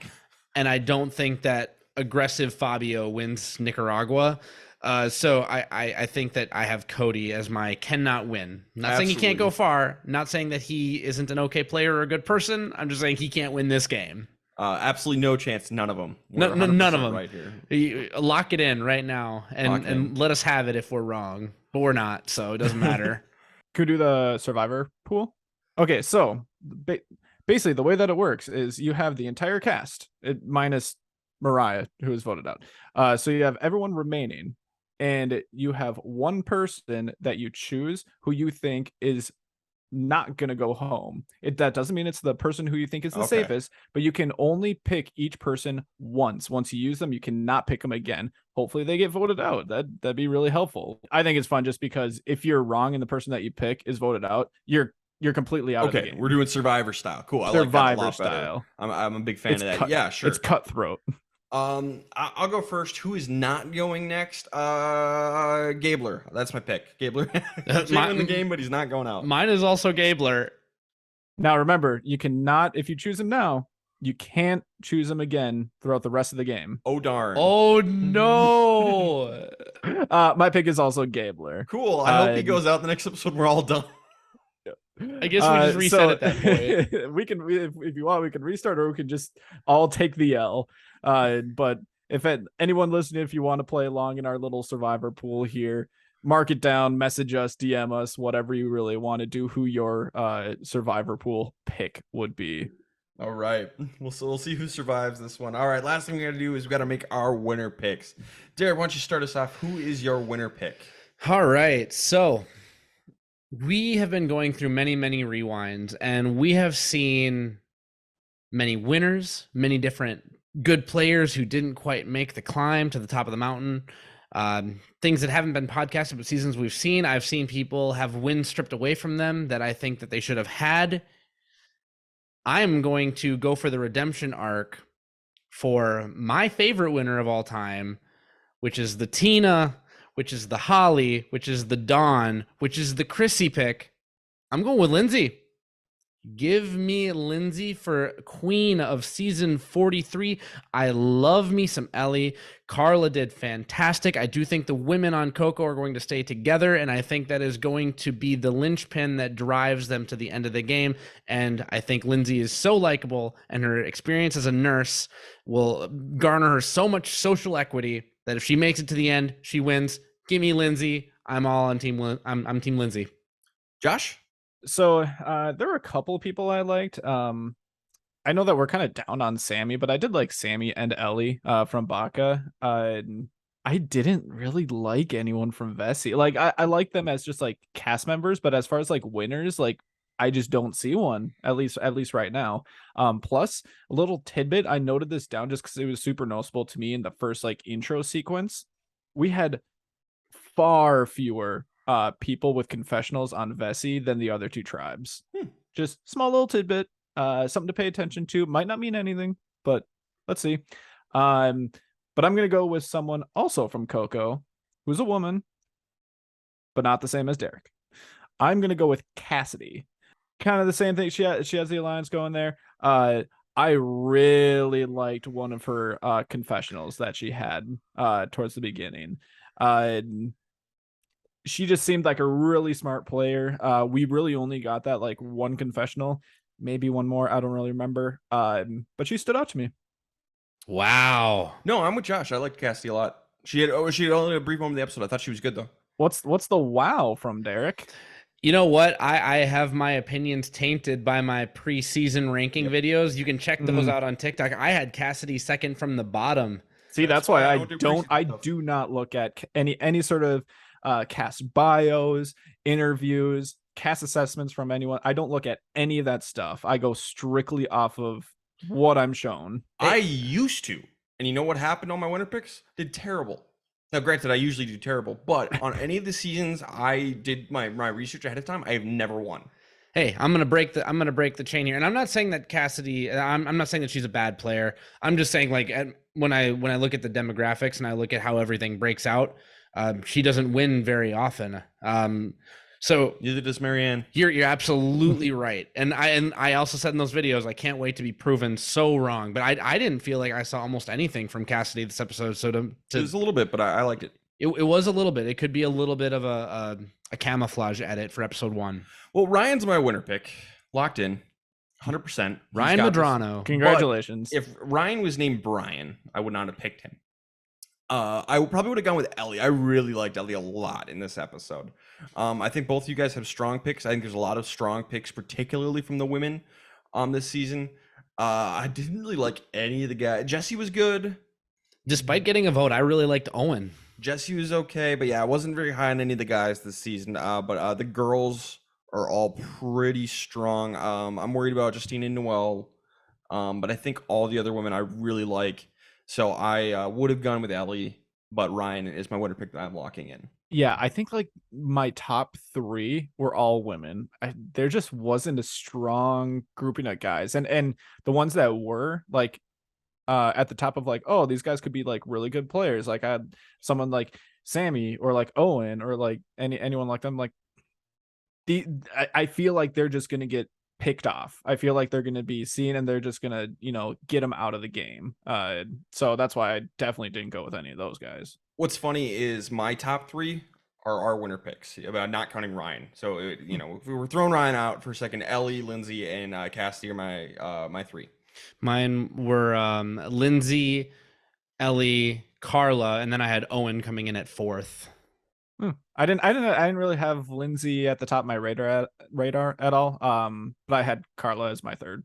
and I don't think that aggressive Fabio wins Nicaragua. So I think that I have Cody as my cannot win. Not saying he can't go far. Not saying that he isn't an okay player or a good person. I'm just saying he can't win this game. Absolutely no chance. None of them. None of them. Right here. Lock it in right now and let us have it if we're wrong. But we're not, so it doesn't matter. Could we do the survivor pool? Okay, so basically the way that it works is you have the entire cast, minus Mariah, who was voted out. So you have everyone remaining, and you have one person that you choose who you think is not gonna go home. That doesn't mean it's the person who you think is the safest, but you can only pick each person once. Once you use them, you cannot pick them again. Hopefully they get voted out. That'd be really helpful. I think it's fun just because if you're wrong and the person that you pick is voted out, you're completely out of the game. We're doing Survivor style. Cool. I Survivor like that a lot style. Better. I'm a big fan of that. Yeah, sure. It's cutthroat. I'll go first. Who is not going next? Gabler. That's my pick. Gabler. He's in the game, but he's not going out. Mine is also Gabler. Now remember, you cannot, if you choose him now, you can't choose him again throughout the rest of the game. Oh darn. Oh no. My pick is also Gabler. Cool. I hope he goes out the next episode. We're all done. I guess we just reset at that point. We can, if you want, we can restart, or we can just all take the L. But if anyone listening, if you want to play along in our little survivor pool here, mark it down, message us, DM us, whatever you really want to do, who your survivor pool pick would be. All right. We'll see who survives this one. All right. Last thing we got to do is we got to make our winner picks. Derek, why don't you start us off? Who is your winner pick? All right. So we have been going through many, many rewinds, and we have seen many winners, many different good players who didn't quite make the climb to the top of the mountain. Things that haven't been podcasted, but seasons we've seen. I've seen people have wins stripped away from them that I think that they should have had. I'm going to go for the redemption arc for my favorite winner of all time, which is the Tina, which is the Holly, which is the Dawn, which is the Chrissy pick. I'm going with Lindsay. Give me Lindsay for queen of season 43. I love me some Ellie. Carla did fantastic. I do think the women on Coco are going to stay together, and I think that is going to be the linchpin that drives them to the end of the game. And I think Lindsay is so likable, and her experience as a nurse will garner her so much social equity that if she makes it to the end, she wins. Give me Lindsay. I'm all on team. I'm team Lindsay. Josh? So there were a couple of people I liked. I know that we're kind of down on Sammy, but I did like Sammy and Ellie from Baka. I didn't really like anyone from Vessi. Like I like them as just like cast members, but as far as like winners, like I just don't see one, at least right now. Plus a little tidbit, I noted this down just because it was super noticeable to me in the first like intro sequence. We had far fewer people with confessionals on Vessi than the other two tribes. Just small little tidbit, something to pay attention to. Might not mean anything, but let's see. But I'm gonna go with someone also from Coco, who's a woman, but not the same as Derek. I'm gonna go with Cassidy. Kind of the same thing. She has the alliance going there. I really liked one of her confessionals that she had towards the beginning. She just seemed like a really smart player. We really only got that like one confessional, maybe one more. I don't really remember. But she stood out to me. Wow. No, I'm with Josh. I liked Cassie a lot. She had only a brief moment in the episode. I thought she was good though. What's the wow from Derek? You know what? I have my opinions tainted by my preseason ranking videos. You can check those out on TikTok. I had Cassidy second from the bottom. See, that's why I do not look at any sort of cast bios, interviews, cast assessments from anyone. I don't look at any of that stuff. I go strictly off of what I'm shown. I used to, and you know what happened on my winter picks? Did terrible. Now, granted, I usually do terrible, but on any of the seasons I did my research ahead of time, I have never won. Hey, I'm gonna break the chain here, and I'm not saying that Cassidy. I'm not saying that she's a bad player. I'm just saying like when I look at the demographics and I look at how everything breaks out. She doesn't win very often. So neither does Marianne. You're absolutely right. And I also said in those videos, I can't wait to be proven so wrong. But I didn't feel like I saw almost anything from Cassidy this episode. So it was a little bit, but I liked it. It was a little bit. It could be a little bit of a camouflage edit for episode 1. Well, Ryan's my winner pick. Locked in. 100%. Ryan Medrano. Congratulations. But if Ryan was named Brian, I would not have picked him. I probably would have gone with Ellie. I really liked Ellie a lot in this episode. I think both of you guys have strong picks. I think there's a lot of strong picks, particularly from the women this season. I didn't really like any of the guys. Jesse was good. Despite getting a vote, I really liked Owen. Jesse was okay, but yeah, I wasn't very high on any of the guys this season. But the girls are all pretty strong. I'm worried about Justine and Noelle, but I think all the other women I really like. So I would have gone with Ellie, but Ryan is my winner pick that I'm locking in. Yeah, I think like my top 3 were all women. There just wasn't a strong grouping of guys, and the ones that were like at the top of like, oh, these guys could be like really good players. Like I had someone like Sammy or like Owen or like anyone like them. Like I feel like they're just gonna get picked off. I feel like they're going to be seen and they're just going to, get them out of the game. So that's why I definitely didn't go with any of those guys. What's funny is my top 3 are our winner picks, not counting Ryan. So, if we were throwing Ryan out for a second, Ellie, Lindsay, and Cassidy are my 3. Mine were Lindsay, Ellie, Carla, and then I had Owen coming in at 4th. I didn't really have Lindsay at the top of my radar at all. But I had Carla as my 3rd.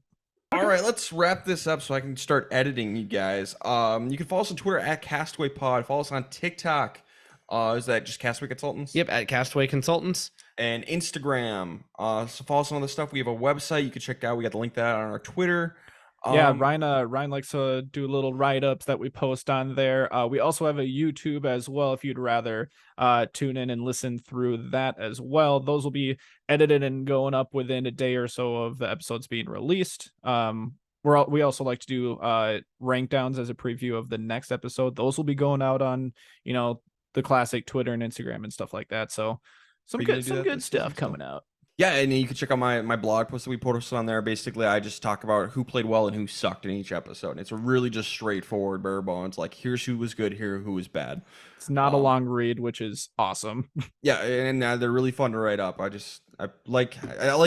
All right, let's wrap this up so I can start editing you guys. You can follow us on Twitter at Castaway Pod. Follow us on TikTok. Is that just Castaway Consultants? Yep, at Castaway Consultants. And Instagram. So follow us on all this stuff. We have a website you can check out. We got the link to that on our Twitter. Yeah, Ryan likes to do little write-ups that we post on there. We also have a YouTube as well if you'd rather tune in and listen through that as well. Those will be edited and going up within a day or so of the episodes being released. We also like to do rank downs as a preview of the next episode. Those will be going out on, the classic Twitter and Instagram and stuff like that. So some good stuff coming out. Yeah, and you can check out my blog post that we posted on there. Basically, I just talk about who played well and who sucked in each episode. And it's a really just straightforward, bare bones. Like, here's who was good, here who was bad. It's not a long read, which is awesome. Yeah, and they're really fun to write up. I like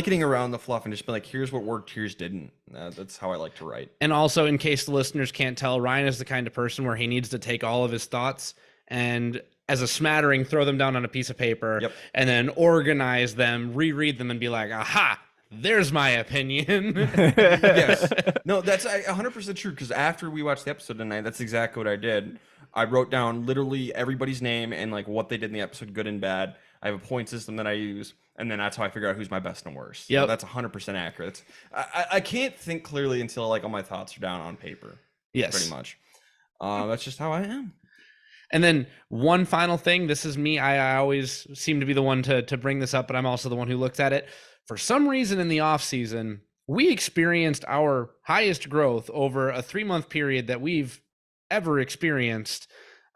getting around the fluff and just be like, here's what worked, here's didn't. That's how I like to write. And also, in case the listeners can't tell, Ryan is the kind of person where he needs to take all of his thoughts and, as a smattering, throw them down on a piece of paper, and then organize them, reread them, and be like, aha, there's my opinion. Yes. No, that's 100% true, because after we watched the episode tonight, that's exactly what I did. I wrote down literally everybody's name and like what they did in the episode, good and bad. I have a point system that I use, and then that's how I figure out who's my best and worst. Yeah, so that's 100% accurate. I can't think clearly until like all my thoughts are down on paper. Yes. Pretty much. That's just how I am. And then one final thing, this is me. I always seem to be the one to bring this up, but I'm also the one who looks at it. For some reason in the off season, we experienced our highest growth over a 3-month period that we've ever experienced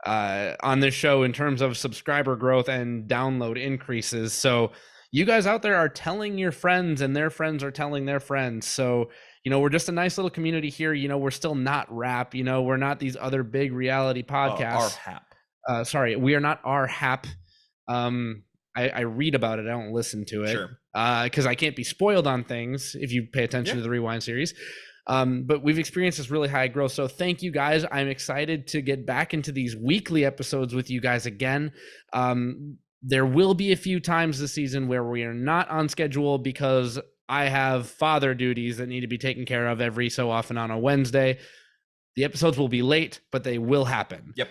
on this show in terms of subscriber growth and download increases. So you guys out there are telling your friends, and their friends are telling their friends. So we're just a nice little community here. We're still not rap. We're not these other big reality podcasts. Our Sorry, we are not our hap. I read about it. I don't listen to it. Sure. Because I can't be spoiled on things if you pay attention to the Rewind series. But we've experienced this really high growth. So thank you guys. I'm excited to get back into these weekly episodes with you guys again. There will be a few times this season where we are not on schedule because I have father duties that need to be taken care of every so often on a Wednesday. The episodes will be late, but they will happen. Yep.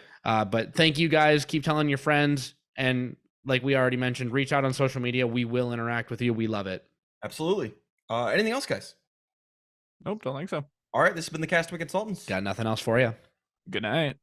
But thank you guys. Keep telling your friends. And like we already mentioned, reach out on social media. We will interact with you. We love it. Absolutely. Anything else, guys? Nope, don't think so. All right. This has been the Castaway Consultants. Got nothing else for you. Good night.